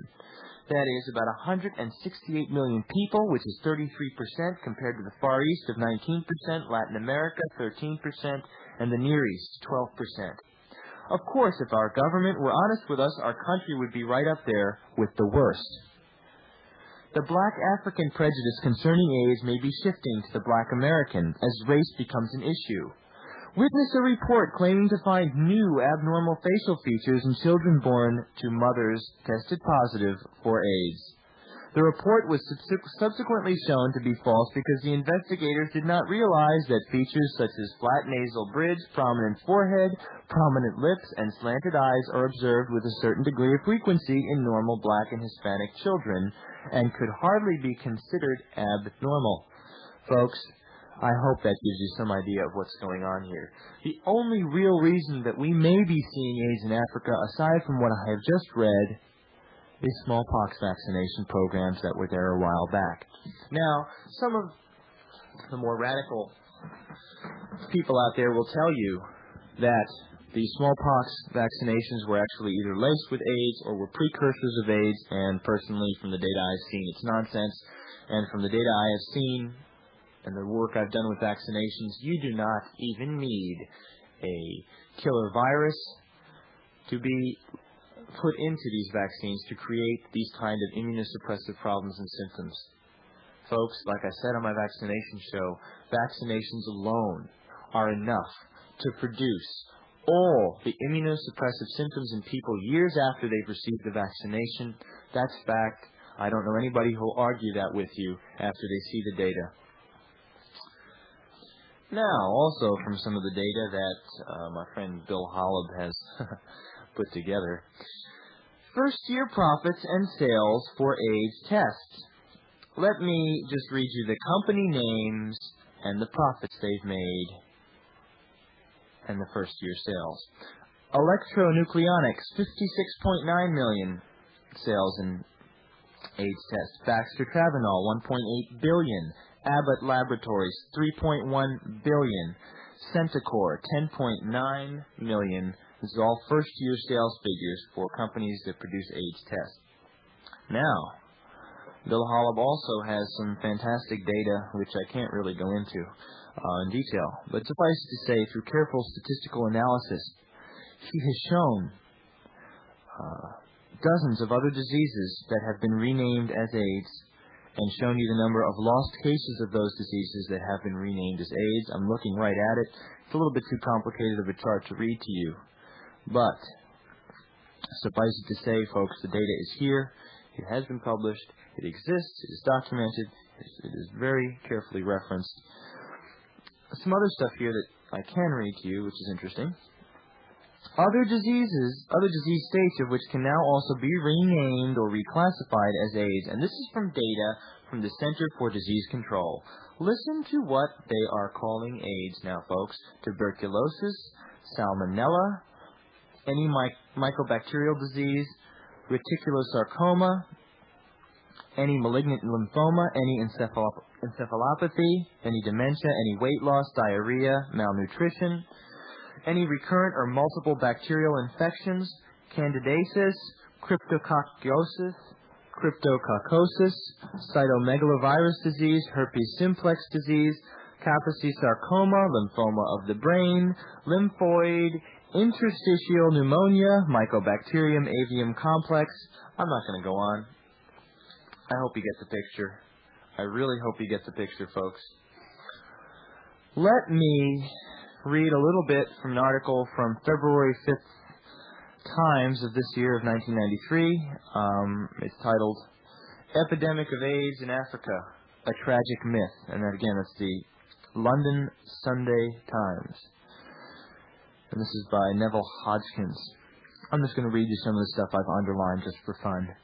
That is about 168 million people, which is 33% compared to the Far East of 19%, Latin America 13%, and the Near East 12%. Of course, if our government were honest with us, our country would be right up there with the worst. The black African prejudice concerning AIDS may be shifting to the black American as race becomes an issue. Witness a report claiming to find new abnormal facial features in children born to mothers tested positive for AIDS. The report was subsequently shown to be false because the investigators did not realize that features such as flat nasal bridge, prominent forehead, prominent lips, and slanted eyes are observed with a certain degree of frequency in normal black and Hispanic children and could hardly be considered abnormal. Folks, I hope that gives you some idea of what's going on here. The only real reason that we may be seeing AIDS in Africa, aside from what I have just read, is smallpox vaccination programs that were there a while back. Now, some of the more radical people out there will tell you that the smallpox vaccinations were actually either laced with AIDS or were precursors of AIDS, and personally, from the data I've seen, it's nonsense. And from the data I have seen, and the work I've done with vaccinations, you do not even need a killer virus to be put into these vaccines to create these kind of immunosuppressive problems and symptoms. Folks, like I said on my vaccination show, vaccinations alone are enough to produce all the immunosuppressive symptoms in people years after they've received the vaccination. That's fact. I don't know anybody who will argue that with you after they see the data. Now, also from some of the data that my friend Bill Loeb has put together, first-year profits and sales for AIDS tests. Let me just read you the company names and the profits they've made and the first-year sales. Electronucleonics, $56.9 million sales in AIDS tests. Baxter Travenol, $1.8 billion. Abbott Laboratories, $3.1 billion. Centocor, $10.9 million. This is all first-year sales figures for companies that produce AIDS tests. Now, Bill Loeb also has some fantastic data, which I can't really go into in detail. But suffice it to say, through careful statistical analysis, he has shown dozens of other diseases that have been renamed as AIDS, and shown you the number of lost cases of those diseases that have been renamed as AIDS. I'm looking right at it. It's a little bit too complicated of a chart to read to you. But suffice it to say, folks, the data is here. It has been published. It exists. It is documented. It is very carefully referenced. Some other stuff here that I can read to you, which is interesting. Other disease states of which can now also be renamed or reclassified as AIDS. And this is from data from the Center for Disease Control. Listen to what they are calling AIDS now, folks. Tuberculosis, salmonella, any mycobacterial disease, reticulosarcoma, any malignant lymphoma, any encephalopathy, any dementia, any weight loss, diarrhea, malnutrition, any recurrent or multiple bacterial infections, candidiasis, cryptococcosis, cytomegalovirus disease, herpes simplex disease, Kaposi sarcoma, lymphoma of the brain, lymphoid, interstitial pneumonia, Mycobacterium avium complex. I'm not going to go on. I hope you get the picture. I really hope you get the picture, folks. Let me read a little bit from an article from February 5th Times of this year of 1993. It's titled, Epidemic of AIDS in Africa, a Tragic Myth. And that, again, that's the London Sunday Times. And this is by Neville Hodgkins. I'm just going to read you some of the stuff I've underlined just for fun.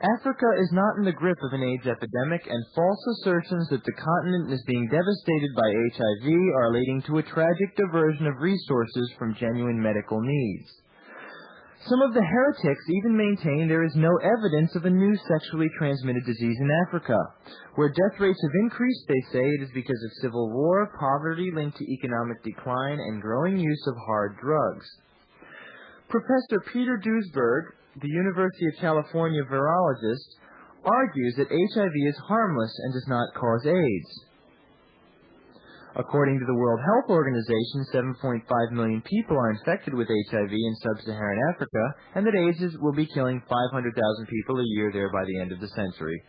Africa is not in the grip of an AIDS epidemic, and false assertions that the continent is being devastated by HIV are leading to a tragic diversion of resources from genuine medical needs. Some of the heretics even maintain there is no evidence of a new sexually transmitted disease in Africa. Where death rates have increased, they say, it is because of civil war, poverty linked to economic decline, and growing use of hard drugs. Professor Peter Duesberg, the University of California virologist, argues that HIV is harmless and does not cause AIDS. According to the World Health Organization, 7.5 million people are infected with HIV in sub-Saharan Africa, and that AIDS will be killing 500,000 people a year there by the end of the century.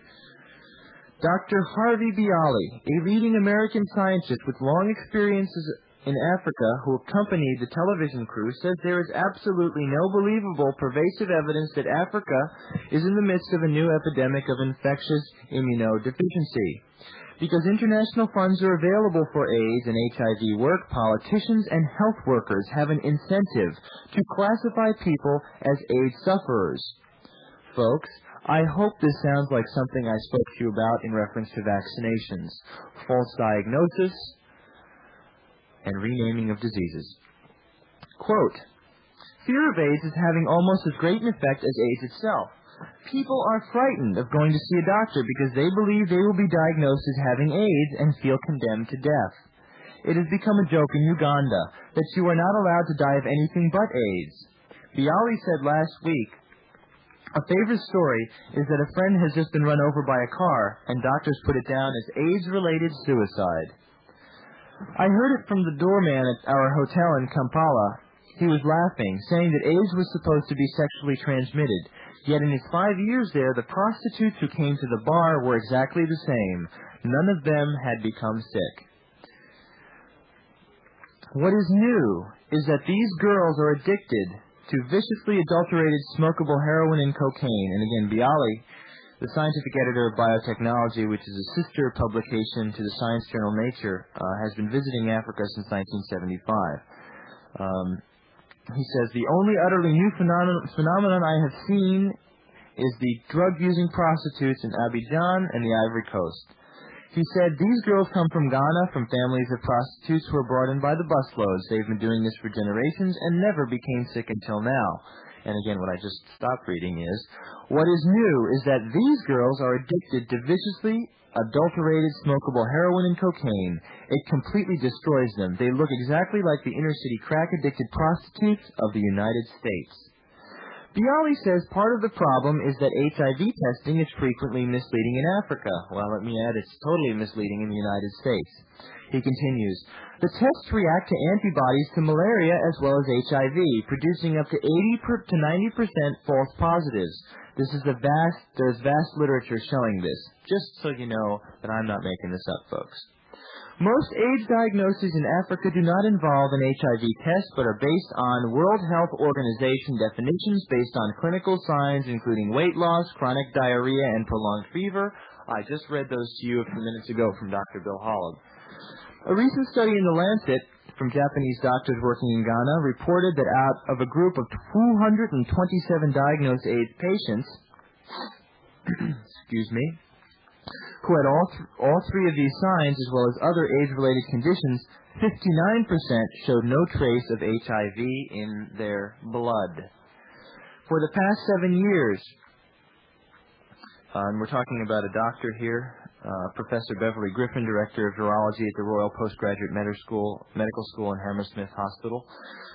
Dr. Harvey Bialy, a leading American scientist with long experiences in Africa who accompanied the television crew, says there is absolutely no believable, pervasive evidence that Africa is in the midst of a new epidemic of infectious immunodeficiency. Because international funds are available for AIDS and HIV work, politicians and health workers have an incentive to classify people as AIDS sufferers. Folks, I hope this sounds like something I spoke to you about in reference to vaccinations, false diagnosis, and renaming of diseases. Quote, fear of AIDS is having almost as great an effect as AIDS itself. People are frightened of going to see a doctor because they believe they will be diagnosed as having AIDS and feel condemned to death. It has become a joke in Uganda that you are not allowed to die of anything but AIDS. Bialy said last week, a favorite story is that a friend has just been run over by a car and doctors put it down as AIDS-related suicide. I heard it from the doorman at our hotel in Kampala. He was laughing, saying that AIDS was supposed to be sexually transmitted. Yet in his 5 years there, the prostitutes who came to the bar were exactly the same. None of them had become sick. What is new is that these girls are addicted to viciously adulterated smokable heroin and cocaine. And again, Bialy, the scientific editor of Biotechnology, which is a sister publication to the science journal Nature, has been visiting Africa since 1975. He says, the only utterly new phenomenon I have seen is the drug-using prostitutes in Abidjan and the Ivory Coast. He said, these girls come from Ghana, from families of prostitutes who were brought in by the busloads. They've been doing this for generations and never became sick until now. And again, what I just stopped reading is, what is new is that these girls are addicted to viciously adulterated smokable heroin and cocaine. It completely destroys them. They look exactly like the inner-city crack-addicted prostitutes of the United States. Bialy says part of the problem is that HIV testing is frequently misleading in Africa. Well, let me add, it's totally misleading in the United States. He continues, the tests react to antibodies to malaria as well as HIV, producing up to 80 to 90% false positives. There's vast literature showing this. Just so you know that I'm not making this up, folks. Most AIDS diagnoses in Africa do not involve an HIV test, but are based on World Health Organization definitions based on clinical signs, including weight loss, chronic diarrhea, and prolonged fever. I just read those to you a few minutes ago from Dr. Bill Holland. A recent study in The Lancet from Japanese doctors working in Ghana reported that out of a group of 227 diagnosed AIDS patients, who had all three of these signs as well as other AIDS-related conditions, 59% showed no trace of HIV in their blood. For the past 7 years, and we're talking about a doctor here, Professor Beverly Griffin, Director of Virology at the Royal Postgraduate Medical School in Hammersmith Hospital.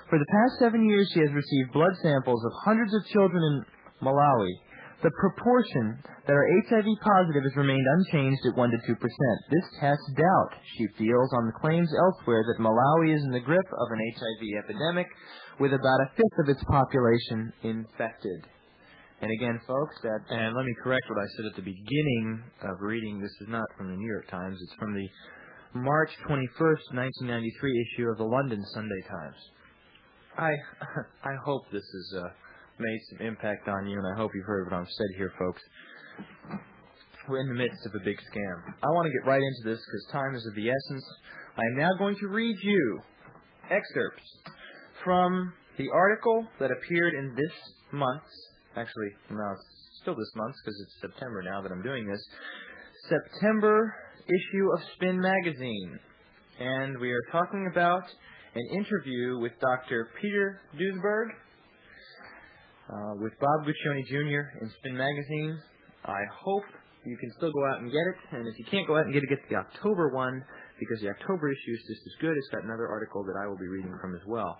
For the past 7 years, she has received blood samples of hundreds of children in Malawi. The proportion that are HIV positive has remained unchanged at 1 to 2%. This casts doubt, she feels, on the claims elsewhere that Malawi is in the grip of an HIV epidemic, with about a fifth of its population infected. And again, folks, and let me correct what I said at the beginning of reading. This is not from the New York Times. It's from the March 21st, 1993 issue of the London Sunday Times. I hope this has made some impact on you, and I hope you've heard what I've said here, folks. We're in the midst of a big scam. I want to get right into this because time is of the essence. I am now going to read you excerpts from the article that appeared in this month's, actually, no, it's still this month because it's September now that I'm doing this, September issue of Spin Magazine. And we are talking about an interview with Dr. Peter Duesberg, with Bob Guccione Jr. in Spin Magazine. I hope you can still go out and get it, and if you can't go out and get it, get the October one, because the October issue is just as good. It's got another article that I will be reading from as well.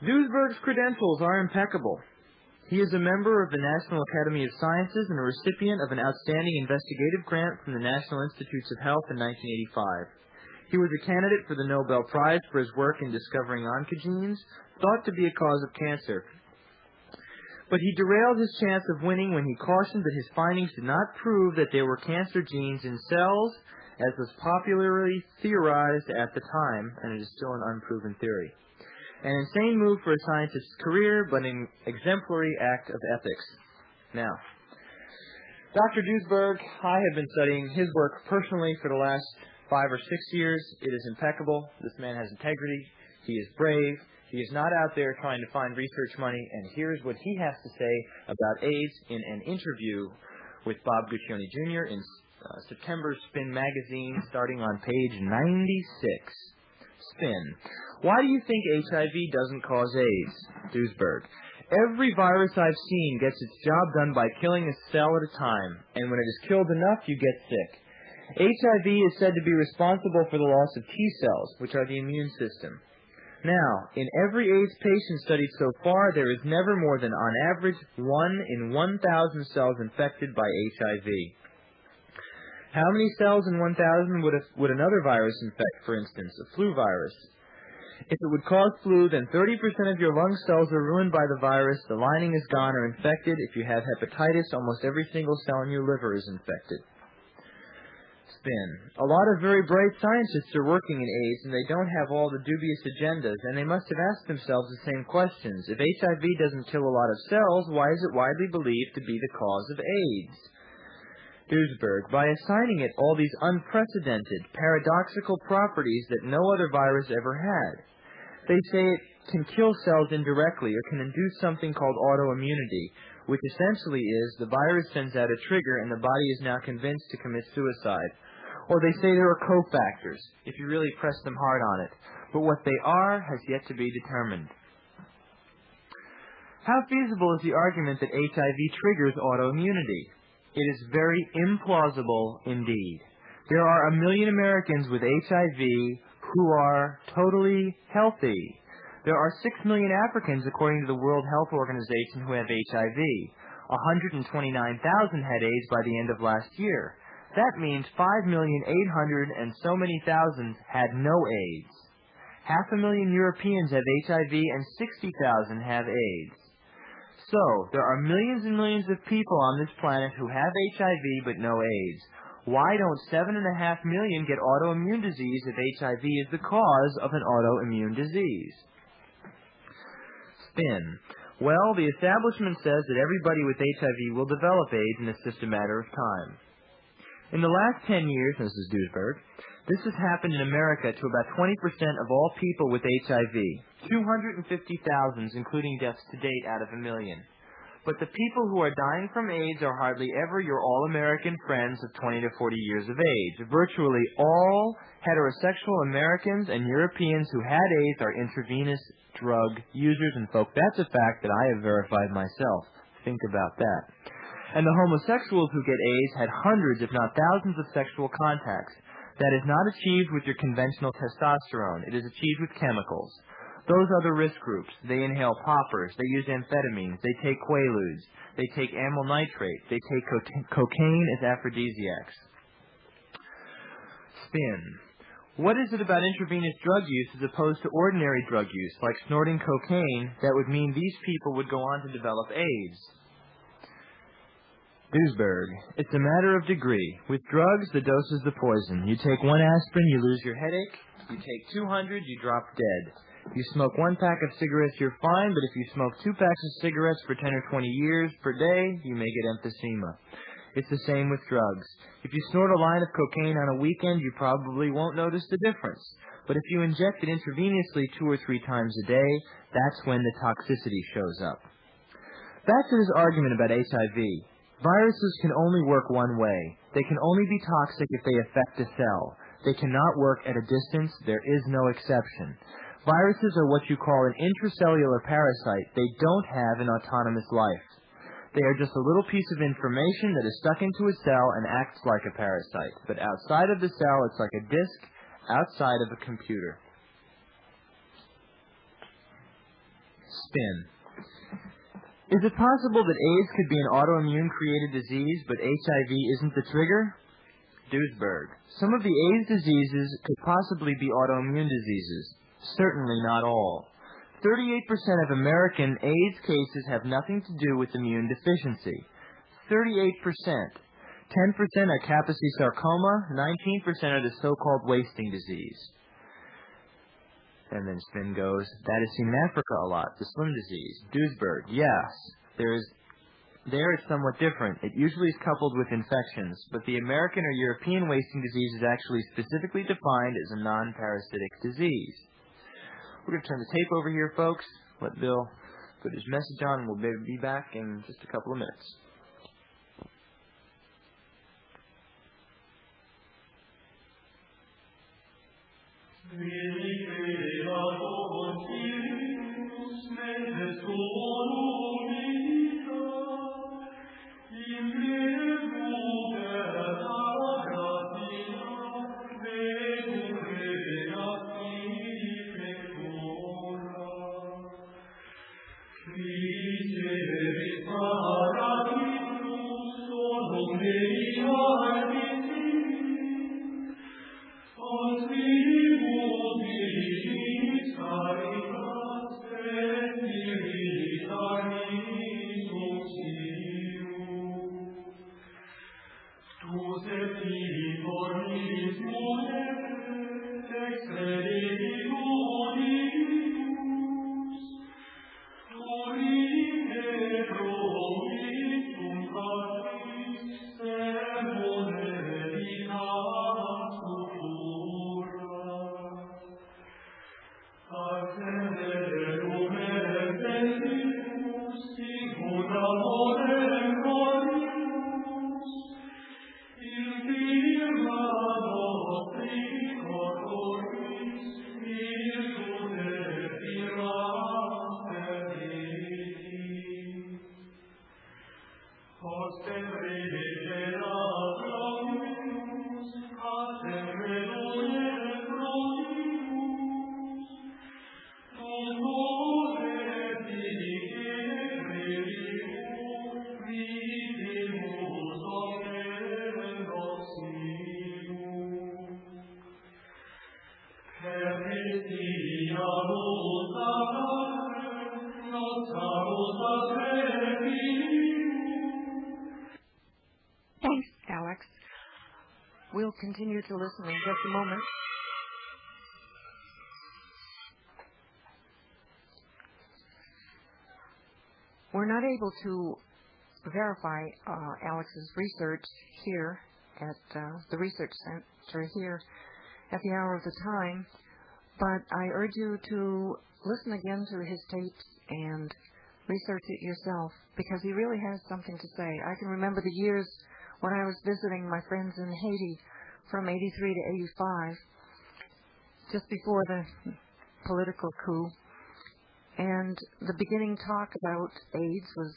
Duesberg's credentials are impeccable. He is a member of the National Academy of Sciences and a recipient of an outstanding investigative grant from the National Institutes of Health in 1985. He was a candidate for the Nobel Prize for his work in discovering oncogenes, thought to be a cause of cancer. But he derailed his chance of winning when he cautioned that his findings did not prove that there were cancer genes in cells, as was popularly theorized at the time, and it is still an unproven theory. An insane move for a scientist's career, but an exemplary act of ethics. Now, Dr. Duesberg, I have been studying his work personally for the last 5 or 6 years. It is impeccable. This man has integrity. He is brave. He is not out there trying to find research money. And here's what he has to say about AIDS in an interview with Bob Guccione Jr. in September's Spin Magazine, starting on page 96. Spin. Why do you think HIV doesn't cause AIDS? Duesberg. Every virus I've seen gets its job done by killing a cell at a time, and when it is killed enough, you get sick. HIV is said to be responsible for the loss of T cells, which are the immune system. Now, in every AIDS patient studied so far, there is never more than, on average, 1 in 1,000 cells infected by HIV. How many cells in 1,000 would another virus infect, for instance, a flu virus? If it would cause flu, then 30% of your lung cells are ruined by the virus, the lining is gone or infected. If you have hepatitis, almost every single cell in your liver is infected. Spin. A lot of very bright scientists are working in AIDS, and they don't have all the dubious agendas, and they must have asked themselves the same questions. If HIV doesn't kill a lot of cells, why is it widely believed to be the cause of AIDS? Duesberg, by assigning it all these unprecedented, paradoxical properties that no other virus ever had. They say it can kill cells indirectly or can induce something called autoimmunity, which essentially is the virus sends out a trigger and the body is now convinced to commit suicide. Or they say there are cofactors, if you really press them hard on it. But what they are has yet to be determined. How feasible is the argument that HIV triggers autoimmunity? It is very implausible indeed. There are 1 million Americans with HIV who are totally healthy. There are 6 million Africans, according to the World Health Organization, who have HIV. 129,000 had AIDS by the end of last year. That means 5,800,000 and so many thousands had no AIDS. 500,000 Europeans have HIV and 60,000 have AIDS. So, there are millions and millions of people on this planet who have HIV but no AIDS. Why don't 7.5 million get autoimmune disease if HIV is the cause of an autoimmune disease? Spin. Well, the establishment says that everybody with HIV will develop AIDS and it's just a matter of time. In the last 10 years, this is Duisberg, this has happened in America to about 20% of all people with HIV, 250,000, including deaths to date out of 1 million. But the people who are dying from AIDS are hardly ever your all-American friends of 20 to 40 years of age. Virtually all heterosexual Americans and Europeans who had AIDS are intravenous drug users, and folks, that's a fact that I have verified myself. Think about that. And the homosexuals who get AIDS had hundreds, if not thousands, of sexual contacts. That is not achieved with your conventional testosterone. It is achieved with chemicals. Those other risk groups, they inhale poppers, they use amphetamines, they take quaaludes, they take amyl nitrate, they take cocaine as aphrodisiacs. Spin. What is it about intravenous drug use as opposed to ordinary drug use, like snorting cocaine, that would mean these people would go on to develop AIDS? Duisberg. It's a matter of degree. With drugs, the dose is the poison. You take 1 aspirin, you lose your headache. You take 200, you drop dead. You smoke 1 pack of cigarettes, you're fine, but if you smoke 2 packs of cigarettes for 10 or 20 years per day, you may get emphysema. It's the same with drugs. If you snort a line of cocaine on a weekend, you probably won't notice the difference. But if you inject it intravenously 2 or 3 times a day, that's when the toxicity shows up. Back to this argument about HIV. Viruses can only work one way. They can only be toxic if they affect a cell. They cannot work at a distance. There is no exception. Viruses are what you call an intracellular parasite. They don't have an autonomous life. They are just a little piece of information that is stuck into a cell and acts like a parasite. But outside of the cell, it's like a disk outside of a computer. Spin. Is it possible that AIDS could be an autoimmune-created disease, but HIV isn't the trigger? Duisberg. Some of the AIDS diseases could possibly be autoimmune diseases. Certainly not all. 38% of American AIDS cases have nothing to do with immune deficiency. 38%. 10% are Kaposi sarcoma. 19% are the so-called wasting disease. And then Spin goes, that is seen in Africa a lot, the slim disease. Duisberg. Yes. There it's somewhat different. It usually is coupled with infections, but the American or European wasting disease is actually specifically defined as a non-parasitic disease. We're going to turn the tape over here, folks. Let Bill put his message on, and we'll be back in just a couple of minutes. Thanks, Alex. We'll continue to listen in just a moment. We're not able to verify Alex's research here at the research center here at the hour of the time. But I urge you to listen again to his tapes and research it yourself, because he really has something to say. I can remember the years when I was visiting my friends in Haiti from 83 to 85, just before the political coup. And the beginning talk about AIDS was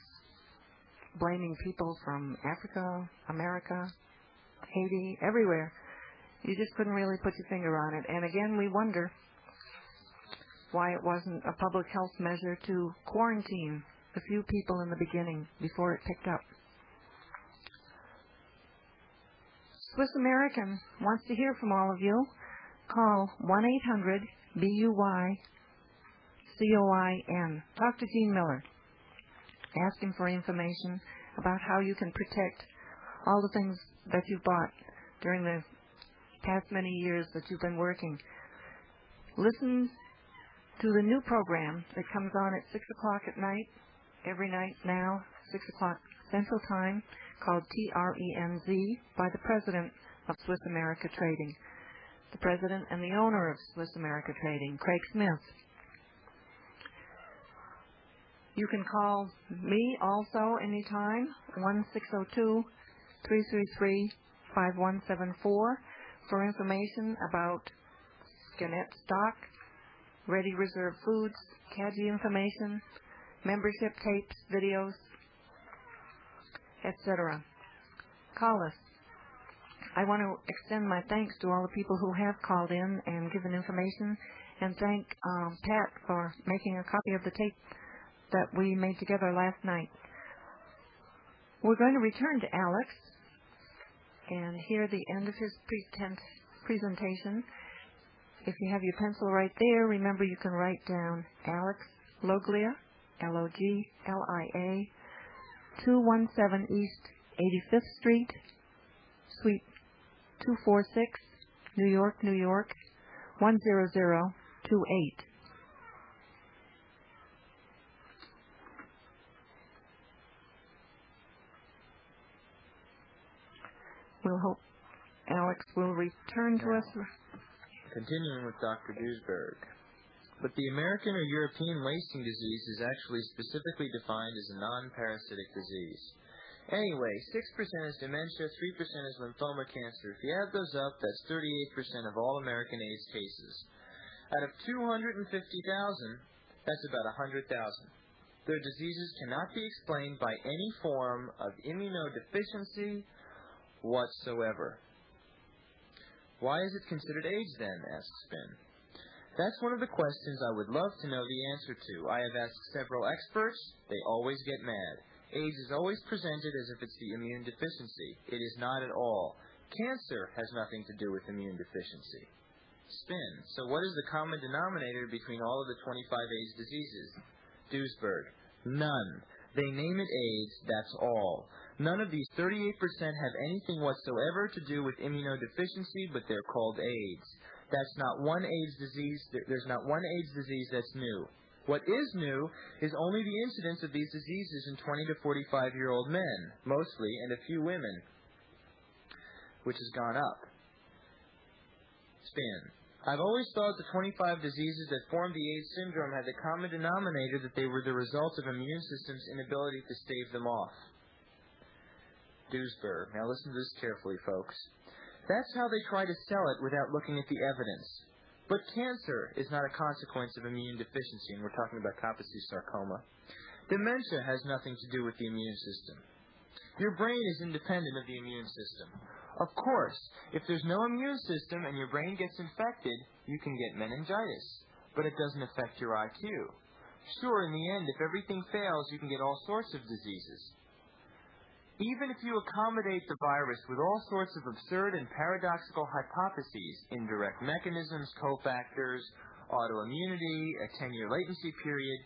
blaming people from Africa, America, Haiti, everywhere. You just couldn't really put your finger on it. And again, we wonder why it wasn't a public health measure to quarantine a few people in the beginning before it picked up. Swiss American wants to hear from all of you. Call 1-800-BUY-COIN. Talk to Gene Miller. Ask him for information about how you can protect all the things that you've bought during the past many years that you've been working. Listen to the new program that comes on at 6 o'clock at night, every night now, 6 o'clock Central Time, called TRENZ, by the president of Swiss America Trading, the president and the owner of Swiss America Trading, Craig Smith. You can call me also anytime, 1-602-333-5174, for information about Gannett stock, Ready Reserve Foods, CAGI information, membership tapes, videos, etc. Call us. I want to extend my thanks to all the people who have called in and given information, and thank Pat for making a copy of the tape that we made together last night. We're going to return to Alex and hear the end of his presentation. If you have your pencil right there, remember you can write down Alex Loglia, Loglia, 217 East 85th Street, Suite 246, New York, New York, 10028. We'll hope Alex will return to us. Continuing with Dr. Duesberg. But the American or European wasting disease is actually specifically defined as a non-parasitic disease. Anyway, 6% is dementia, 3% is lymphoma cancer. If you add those up, that's 38% of all American AIDS cases. Out of 250,000, that's about 100,000. Their diseases cannot be explained by any form of immunodeficiency whatsoever. Why is it considered AIDS then? Asks Spin. That's one of the questions I would love to know the answer to. I have asked several experts. They always get mad. AIDS is always presented as if it's the immune deficiency. It is not at all. Cancer has nothing to do with immune deficiency. Spin. So what is the common denominator between all of the 25 AIDS diseases? Duesberg. None. They name it AIDS, that's all. None of these 38% have anything whatsoever to do with immunodeficiency, but they're called AIDS. That's not one AIDS disease. There's not one AIDS disease that's new. What is new is only the incidence of these diseases in 20 to 45-year-old men, mostly, and a few women, which has gone up. Spin. I've always thought the 25 diseases that formed the AIDS syndrome had the common denominator that they were the result of immune system's inability to stave them off. Duesberg. Now listen to this carefully, folks. That's how they try to sell it without looking at the evidence. But cancer is not a consequence of immune deficiency, and we're talking about Kaposi sarcoma. Dementia has nothing to do with the immune system. Your brain is independent of the immune system. Of course, if there's no immune system and your brain gets infected, you can get meningitis, but it doesn't affect your IQ. Sure, in the end, if everything fails, you can get all sorts of diseases. Even if you accommodate the virus with all sorts of absurd and paradoxical hypotheses, indirect mechanisms, cofactors, autoimmunity, a 10-year latency period,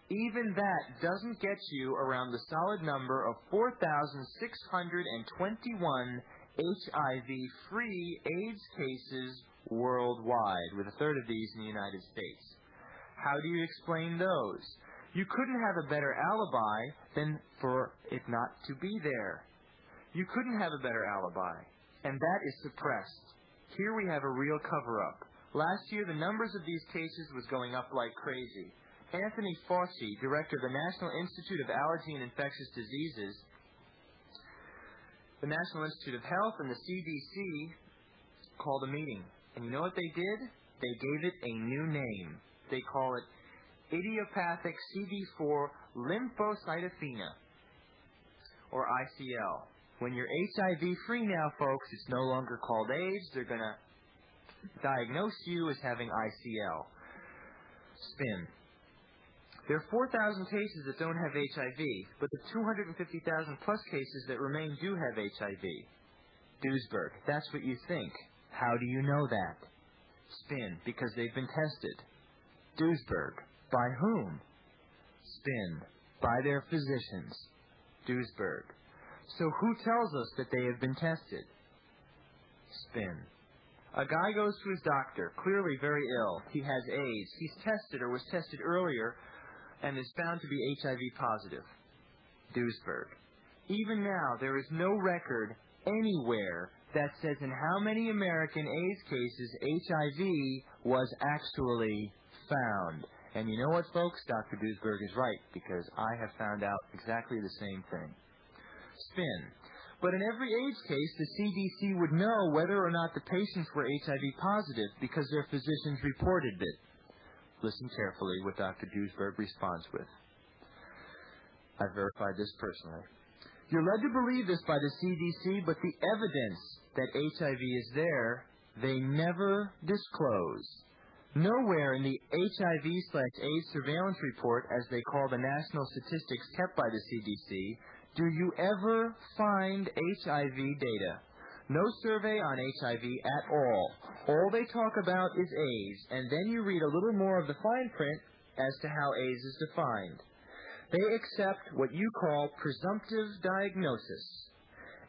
even that doesn't get you around the solid number of 4,621 HIV-free AIDS cases worldwide, with a third of these in the United States. How do you explain those? You couldn't have a better alibi than for it not to be there. You couldn't have a better alibi. and that is suppressed. Here we have a real cover-up. Last year, the numbers of these cases was going up like crazy. Anthony Fauci, director of the National Institute of Allergy and Infectious Diseases, the National Institute of Health, and the CDC called a meeting. And you know what they did? They gave it a new name. They call it idiopathic CD4 lymphocytopenia, or ICL. When you're HIV-free now, folks, it's no longer called AIDS. They're going to diagnose you as having ICL. Spin. There are 4,000 cases that don't have HIV, but the 250,000 plus cases that remain do have HIV. Duisberg. That's what you think. How do you know that? Spin. Because they've been tested. Duisberg. By whom? Spin. By their physicians. Duisberg. So who tells us that they have been tested? Spin. A guy goes to his doctor, clearly very ill. He has AIDS. He's tested or was tested earlier and is found to be HIV positive. Duisberg. Even now, there is no record anywhere that says in how many American AIDS cases HIV was actually found. And you know what, folks? Dr. Duisberg is right, because I have found out exactly the same thing. Spin. But in every AIDS case, the CDC would know whether or not the patients were HIV positive because their physicians reported it. Listen carefully what Dr. Duisberg responds with. I verified this personally. You're led to believe this by the CDC, but the evidence that HIV is there, they never disclose. Nowhere in the HIV/AIDS surveillance report, as they call the national statistics kept by the CDC, do you ever find HIV data. No survey on HIV at all. All they talk about is AIDS, and then you read a little more of the fine print as to how AIDS is defined. They accept what you call presumptive diagnosis.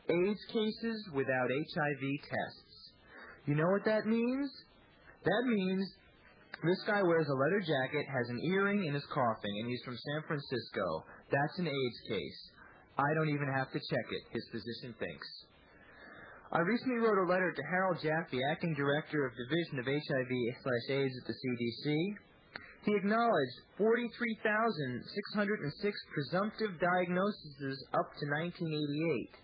AIDS cases without HIV tests. You know what that means? That means this guy wears a leather jacket, has an earring, and is coughing, and he's from San Francisco. That's an AIDS case. I don't even have to check it, his physician thinks. I recently wrote a letter to Harold Jaffe, acting director of Division of HIV/AIDS at the CDC. He acknowledged 43,606 presumptive diagnoses up to 1988.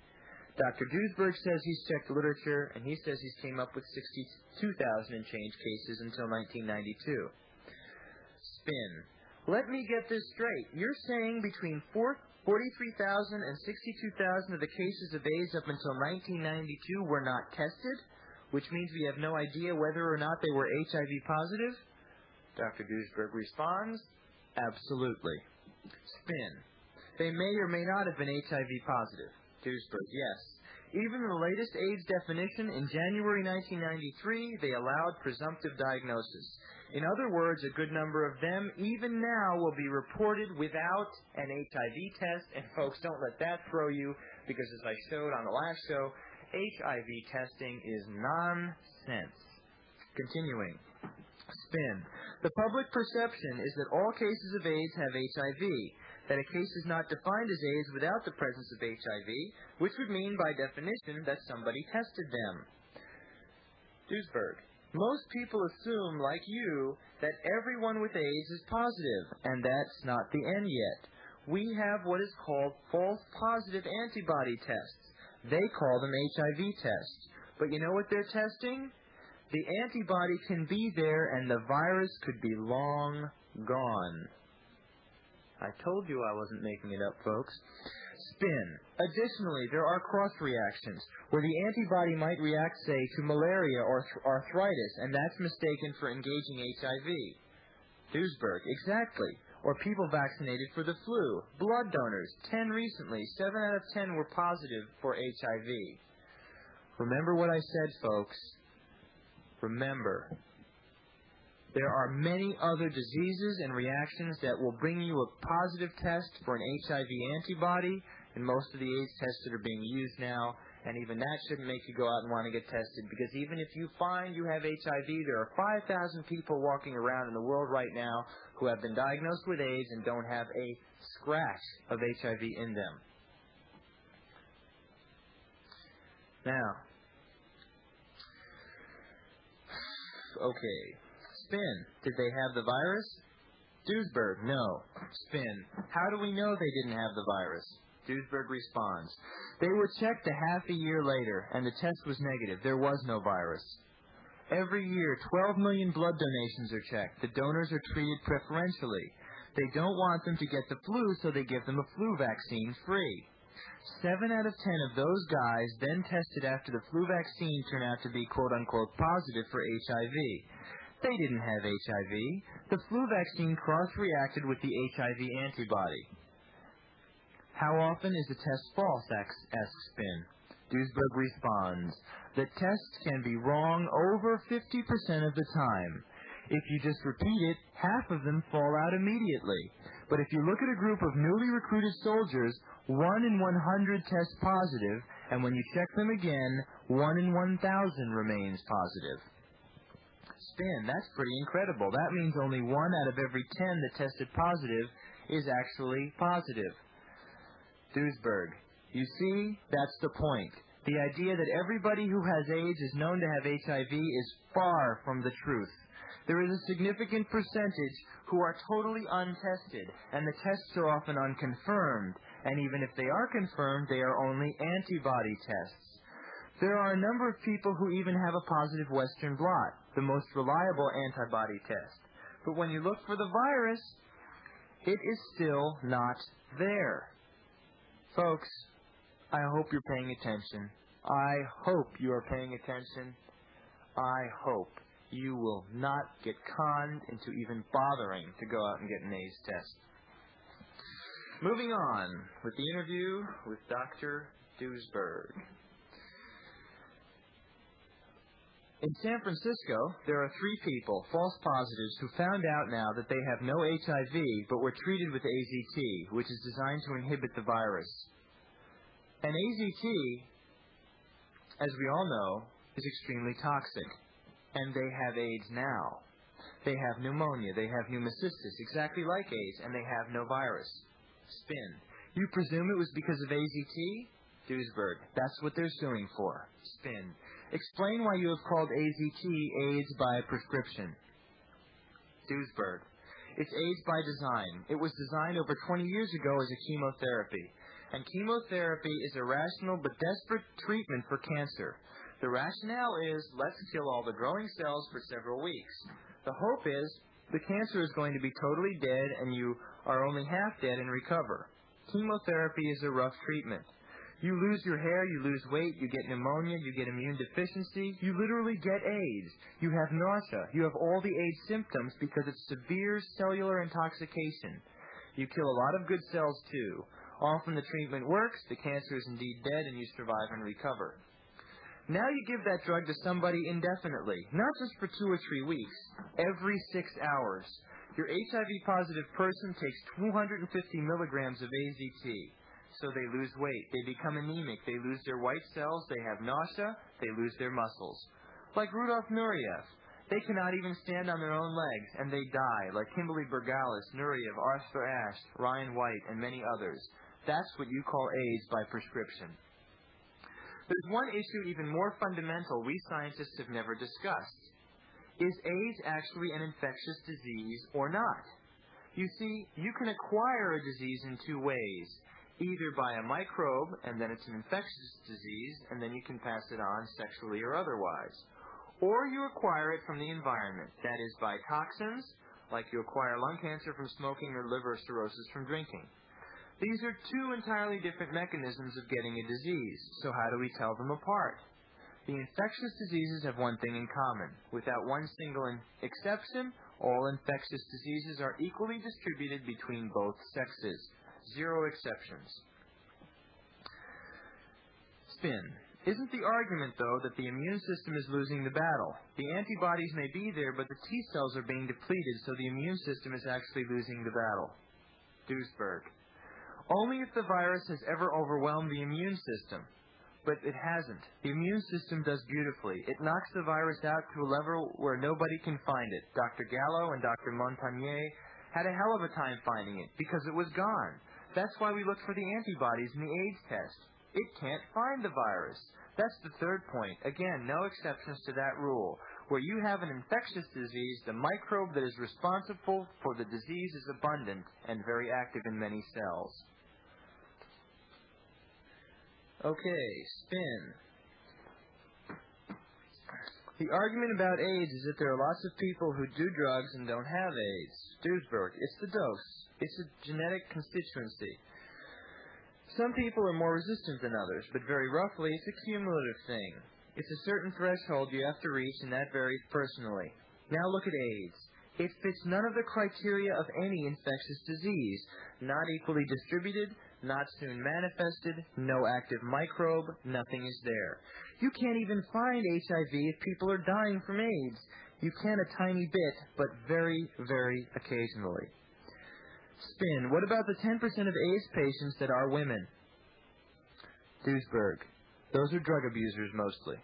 Dr. Duisberg says he's checked the literature, and he says he's came up with 62,000 and change cases until 1992. Spin. Let me get this straight. You're saying between 43,000 and 62,000 of the cases of AIDS up until 1992 were not tested, which means we have no idea whether or not they were HIV positive? Dr. Duisberg responds, absolutely. Spin. They may or may not have been HIV positive. Duisberg, yes. Even in the latest AIDS definition, in January 1993, they allowed presumptive diagnosis. In other words, a good number of them, even now, will be reported without an HIV test. And folks, don't let that throw you, because as I showed on the last show, HIV testing is nonsense. Continuing. Spin. The public perception is that all cases of AIDS have HIV, that a case is not defined as AIDS without the presence of HIV, which would mean by definition that somebody tested them. Duisberg. Most people assume, like you, that everyone with AIDS is positive, and that's not the end yet. We have what is called false positive antibody tests. They call them HIV tests. But you know what they're testing? The antibody can be there, and the virus could be long gone. I told you I wasn't making it up, folks. Spin. Additionally, there are cross-reactions, where the antibody might react, say, to malaria or arthritis, and that's mistaken for engaging HIV. Duisberg. Exactly. Or people vaccinated for the flu. Blood donors. 10 recently. 7 out of 10 were positive for HIV. Remember what I said, folks. Remember. There are many other diseases and reactions that will bring you a positive test for an HIV antibody, and most of the AIDS tests that are being used now, and even that shouldn't make you go out and want to get tested, because even if you find you have HIV, there are 5,000 people walking around in the world right now who have been diagnosed with AIDS and don't have a scratch of HIV in them. Now, Okay. Spin. Did they have the virus? Duesberg. No. Spin. How do we know they didn't have the virus? Duesberg responds. They were checked a half a year later, and the test was negative. There was no virus. Every year, 12 million blood donations are checked. The donors are treated preferentially. They don't want them to get the flu, so they give them a flu vaccine free. 7 out of 10 of those guys then tested after the flu vaccine turned out to be quote-unquote positive for HIV. They didn't have HIV. The flu vaccine cross-reacted with the HIV antibody. How often is the test false, asks Spin. Duesberg responds, the test can be wrong over 50% of the time. If you just repeat it, half of them fall out immediately. But if you look at a group of newly recruited soldiers, 1 in 100 test positive, and when you check them again, 1 in 1,000 remains positive. Spin, that's pretty incredible. That means only 1 out of every 10 that tested positive is actually positive. Duesberg, you see, that's the point. The idea that everybody who has AIDS is known to have HIV is far from the truth. There is a significant percentage who are totally untested, and the tests are often unconfirmed, and even if they are confirmed, they are only antibody tests. There are a number of people who even have a positive Western blot, the most reliable antibody test. But when you look for the virus, it is still not there. Folks, I hope you're paying attention. I hope you are paying attention. I hope you will not get conned into even bothering to go out and get an AIDS test. Moving on with the interview with Dr. Duesberg. In San Francisco, there are 3 people, false positives, who found out now that they have no HIV but were treated with AZT, which is designed to inhibit the virus. And AZT, as we all know, is extremely toxic. And they have AIDS now. They have pneumonia. They have pneumocystis, exactly like AIDS, and they have no virus. Spin. You presume it was because of AZT? Duesberg. That's what they're suing for. Spin. Explain why you have called AZT AIDS by prescription. Duesberg. It's AIDS by design. It was designed over 20 years ago as a chemotherapy. And chemotherapy is a rational but desperate treatment for cancer. The rationale is, let's kill all the growing cells for several weeks. The hope is, the cancer is going to be totally dead and you are only half dead and recover. Chemotherapy is a rough treatment. You lose your hair, you lose weight, you get pneumonia, you get immune deficiency, you literally get AIDS. You have nausea, you have all the AIDS symptoms because it's severe cellular intoxication. You kill a lot of good cells too. Often the treatment works, the cancer is indeed dead, and you survive and recover. Now you give that drug to somebody indefinitely, not just for 2 or 3 weeks, every 6 hours. Your HIV-positive person takes 250 milligrams of AZT. So they lose weight, they become anemic, they lose their white cells, they have nausea, they lose their muscles. Like Rudolf Nureyev, they cannot even stand on their own legs, and they die, like Kimberly Bergalis, Nureyev, Arthur Ashe, Ryan White, and many others. That's what you call AIDS by prescription. There's one issue even more fundamental we scientists have never discussed. Is AIDS actually an infectious disease or not? You see, you can acquire a disease in 2 ways. Either by a microbe, and then it's an infectious disease, and then you can pass it on sexually or otherwise. Or you acquire it from the environment, that is by toxins, like you acquire lung cancer from smoking or liver cirrhosis from drinking. These are 2 entirely different mechanisms of getting a disease, so how do we tell them apart? The infectious diseases have one thing in common. Without one single exception, all infectious diseases are equally distributed between both sexes. 0 exceptions. Spin. Isn't the argument, though, that the immune system is losing the battle? The antibodies may be there, but the T cells are being depleted, so the immune system is actually losing the battle. Duesberg. Only if the virus has ever overwhelmed the immune system. But it hasn't. The immune system does beautifully. It knocks the virus out to a level where nobody can find it. Dr. Gallo and Dr. Montagnier had a hell of a time finding it, because it was gone. That's why we look for the antibodies in the AIDS test. It can't find the virus. That's the 3rd point. Again, no exceptions to that rule. Where you have an infectious disease, the microbe that is responsible for the disease is abundant and very active in many cells. Okay, spin. The argument about AIDS is that there are lots of people who do drugs and don't have AIDS. Duisberg, it's the dose. It's a genetic constituency. Some people are more resistant than others, but very roughly, it's a cumulative thing. It's a certain threshold you have to reach, and that varies personally. Now look at AIDS. It fits none of the criteria of any infectious disease. Not equally distributed, not soon manifested, no active microbe, nothing is there. You can't even find HIV if people are dying from AIDS. You can a tiny bit, but very, very occasionally. Spin. What about the 10% of AIDS patients that are women? Duisberg. Those are drug abusers mostly.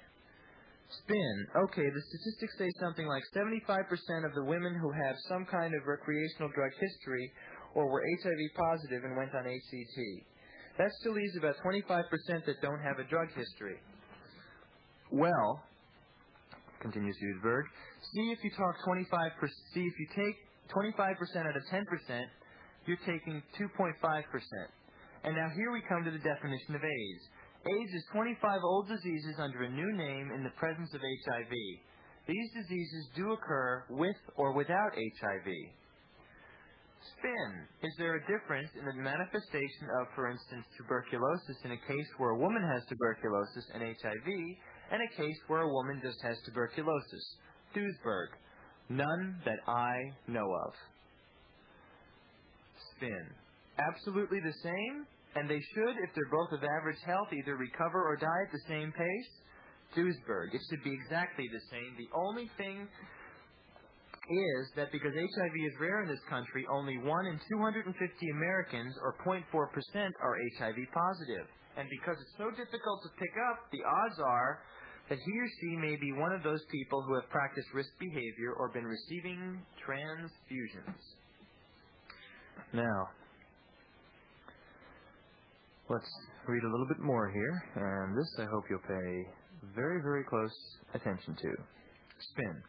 Spin. Okay, the statistics say something like 75% of the women who have some kind of recreational drug history or were HIV positive and went on HCT. That still leaves about 25% that don't have a drug history. Well, continues Duisberg, see if you take 25% out of 10%, you're taking 2.5%. And now here we come to the definition of AIDS. AIDS is 25 old diseases under a new name in the presence of HIV. These diseases do occur with or without HIV. Spin. Is there a difference in the manifestation of, for instance, tuberculosis in a case where a woman has tuberculosis and HIV, and a case where a woman just has tuberculosis? Duisberg. None that I know of. Spin. Absolutely the same, and they should, if they're both of average health, either recover or die at the same pace? Duisberg. It should be exactly the same. The only thing is that because HIV is rare in this country, only 1 in 250 Americans, or 0.4%, are HIV positive. And because it's so difficult to pick up, the odds are that he or she may be one of those people who have practiced risk behavior or been receiving transfusions. Now, let's read a little bit more here, and this I hope you'll pay very, very close attention to. Spin.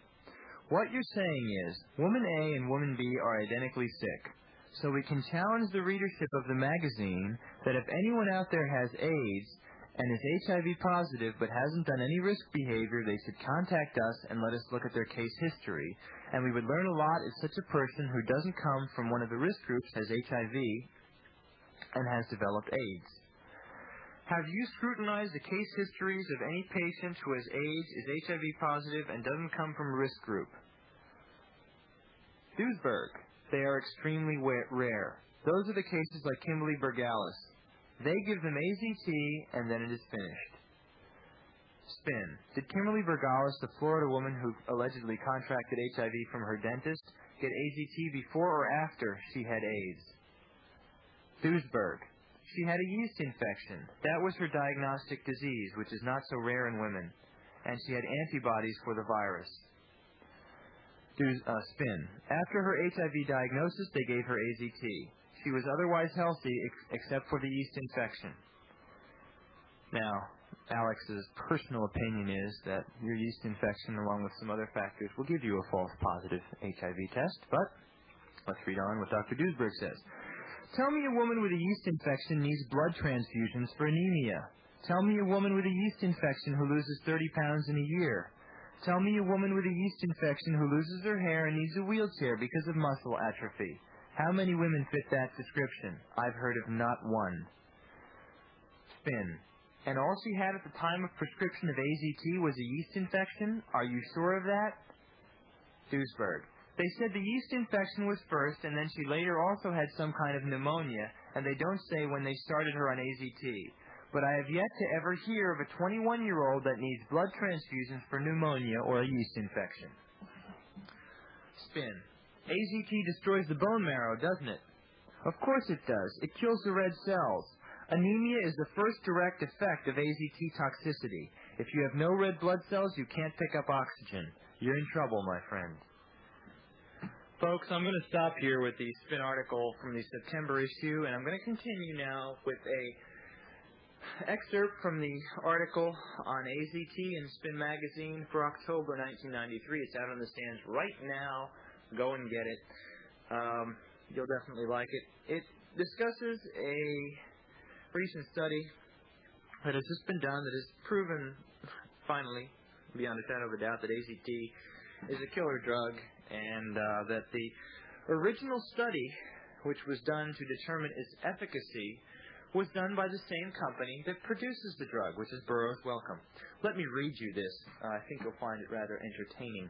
What you're saying is, woman A and woman B are identically sick. So we can challenge the readership of the magazine that if anyone out there has AIDS and is HIV positive but hasn't done any risk behavior, they should contact us and let us look at their case history. And we would learn a lot if such a person who doesn't come from one of the risk groups has HIV and has developed AIDS. Have you scrutinized the case histories of any patient who has AIDS, is HIV positive, and doesn't come from a risk group? Duisberg. They are extremely rare. Those are the cases like Kimberly Bergalis. They give them AZT, and then it is finished. Spin. Did Kimberly Bergalis, the Florida woman who allegedly contracted HIV from her dentist, get AZT before or after she had AIDS? Duisberg. She had a yeast infection. That was her diagnostic disease, which is not so rare in women. And she had antibodies for the virus. Spin. After her HIV diagnosis, they gave her AZT. She was otherwise healthy except for the yeast infection. Now, Alex's personal opinion is that your yeast infection, along with some other factors, will give you a false positive HIV test. But let's read on what Dr. Duisberg says. Tell me a woman with a yeast infection needs blood transfusions for anemia. Tell me a woman with a yeast infection who loses 30 pounds in a year. Tell me a woman with a yeast infection who loses her hair and needs a wheelchair because of muscle atrophy. How many women fit that description? I've heard of not one. Spin. And all she had at the time of prescription of AZT was a yeast infection? Are you sure of that? Duisberg. They said the yeast infection was first, and then she later also had some kind of pneumonia, and they don't say when they started her on AZT. But I have yet to ever hear of a 21-year-old that needs blood transfusions for pneumonia or a yeast infection. Spin. AZT destroys the bone marrow, doesn't it? Of course it does. It kills the red cells. Anemia is the first direct effect of AZT toxicity. If you have no red blood cells, you can't pick up oxygen. You're in trouble, my friend. Folks, I'm going to stop here with the Spin article from the September issue, and I'm going to continue now with a Excerpt from the article on AZT in Spin Magazine for October 1993. It's out on the stands right now. Go and get it. You'll definitely like it. It discusses a recent study that has just been done that has proven, finally, beyond a shadow of a doubt, that AZT is a killer drug, and that the original study, which was done to determine its efficacy, was done by the same company that produces the drug, which is Burroughs Wellcome. Let me read you this. I think you'll find it rather entertaining.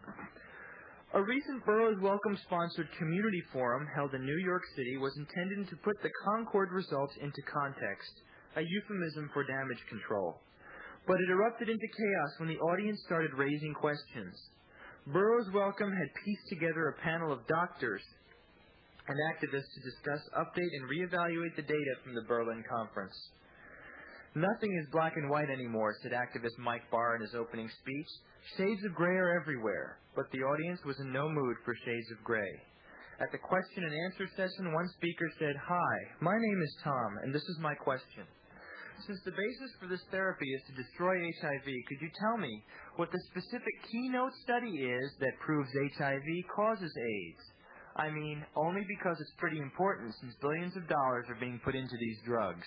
A recent Burroughs Wellcome-sponsored community forum held in New York City was intended to put the Concord results into context, a euphemism for damage control. But it erupted into chaos when the audience started raising questions. Burroughs Wellcome had pieced together a panel of doctors and activists to discuss, update, and reevaluate the data from the Berlin conference. Nothing is black and white anymore, said activist Mike Barr in his opening speech. Shades of gray are everywhere, but the audience was in no mood for shades of gray. At the question and answer session, one speaker said, "Hi, my name is Tom, and this is my question. Since the basis for this therapy is to destroy HIV, could you tell me what the specific keynote study is that proves HIV causes AIDS? I mean, only because it's pretty important since billions of dollars are being put into these drugs."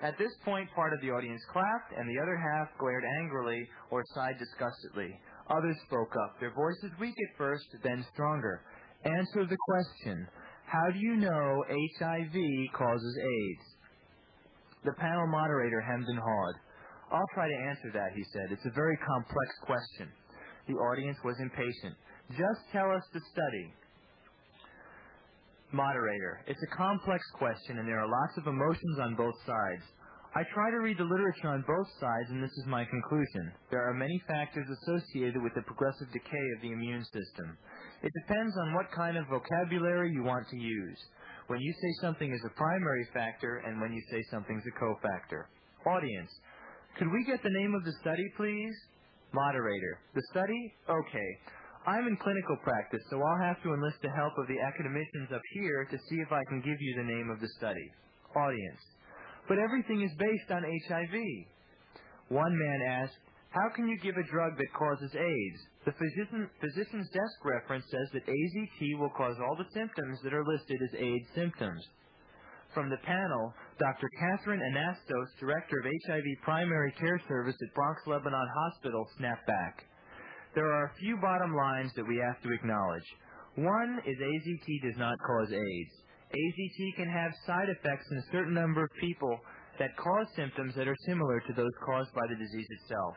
At this point, part of the audience clapped, and the other half glared angrily or sighed disgustedly. Others spoke up, their voices weak at first, then stronger. Answer the question. How do you know HIV causes AIDS? The panel moderator hemmed and hawed. I'll try to answer that, he said. It's a very complex question. The audience was impatient. Just tell us the study. Moderator, it's a complex question and there are lots of emotions on both sides. I try to read the literature on both sides and this is my conclusion. There are many factors associated with the progressive decay of the immune system. It depends on what kind of vocabulary you want to use. When you say something is a primary factor and when you say something's a cofactor. Audience, could we get the name of the study, please? Moderator, the study? Okay. I'm in clinical practice, so I'll have to enlist the help of the academicians up here to see if I can give you the name of the study. Audience, but everything is based on HIV. One man asked, how can you give a drug that causes AIDS? The physician's desk reference says that AZT will cause all the symptoms that are listed as AIDS symptoms. From the panel, Dr. Catherine Anastos, Director of HIV Primary Care Service at Bronx Lebanon Hospital, snapped back. There are a few bottom lines that we have to acknowledge. One is AZT does not cause AIDS. AZT can have side effects in a certain number of people that cause symptoms that are similar to those caused by the disease itself.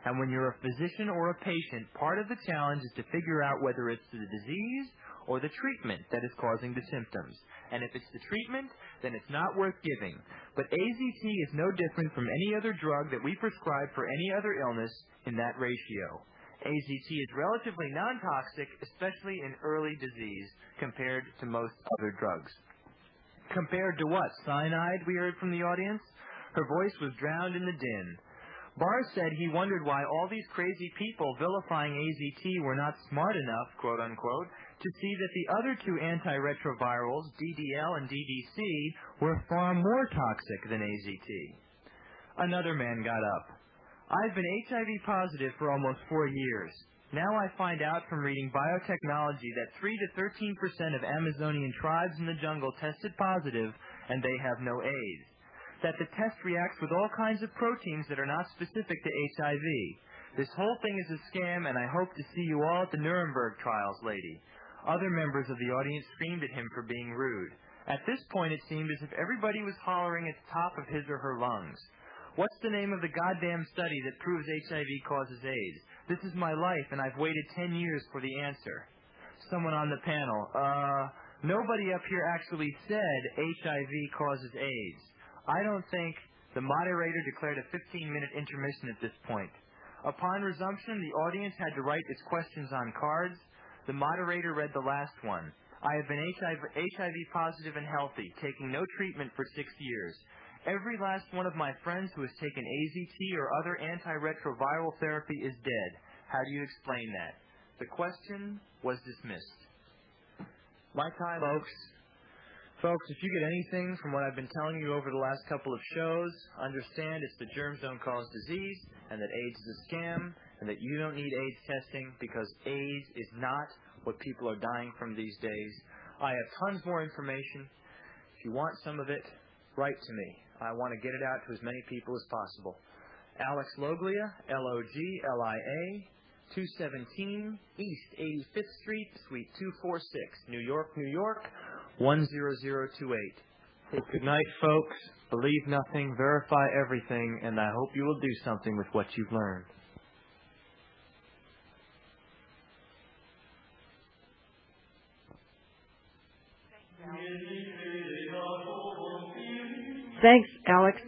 And when you're a physician or a patient, part of the challenge is to figure out whether it's the disease or the treatment that is causing the symptoms. And if it's the treatment, then it's not worth giving. But AZT is no different from any other drug that we prescribe for any other illness in that ratio. AZT is relatively non-toxic, especially in early disease, compared to most other drugs. Compared to what? Cyanide, we heard from the audience? Her voice was drowned in the din. Barr said he wondered why all these crazy people vilifying AZT were not smart enough, quote-unquote, to see that the other two antiretrovirals, DDL and DDC, were far more toxic than AZT. Another man got up. I've been HIV positive for almost 4 years. Now I find out from reading biotechnology that 3 to 13% of Amazonian tribes in the jungle tested positive and they have no AIDS. That the test reacts with all kinds of proteins that are not specific to HIV. This whole thing is a scam and I hope to see you all at the Nuremberg trials, lady. Other members of the audience screamed at him for being rude. At this point it seemed as if everybody was hollering at the top of his or her lungs. What's the name of the goddamn study that proves HIV causes AIDS? This is my life, and I've waited 10 years for the answer. Someone on the panel, nobody up here actually said HIV causes AIDS. I don't think the moderator declared a 15-minute intermission at this point. Upon resumption, the audience had to write its questions on cards. The moderator read the last one. I have been HIV positive and healthy, taking no treatment for 6 years. Every last one of my friends who has taken AZT or other antiretroviral therapy is dead. How do you explain that? The question was dismissed. My time, folks. Folks, if you get anything from what I've been telling you over the last couple of shows, understand it's the germs don't cause disease, and that AIDS is a scam, and that you don't need AIDS testing because AIDS is not what people are dying from these days. I have tons more information. If you want some of it, write to me. I want to get it out to as many people as possible. Alex Loglia, Loglia, 217 East 85th Street, Suite 246, New York, New York, 10028. Good night, folks. Believe nothing, verify everything, and I hope you will do something with what you've learned. Thanks, Alex.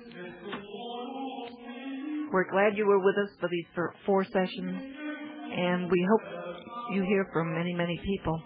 We're glad you were with us for these 4 sessions, and we hope you hear from many, many people.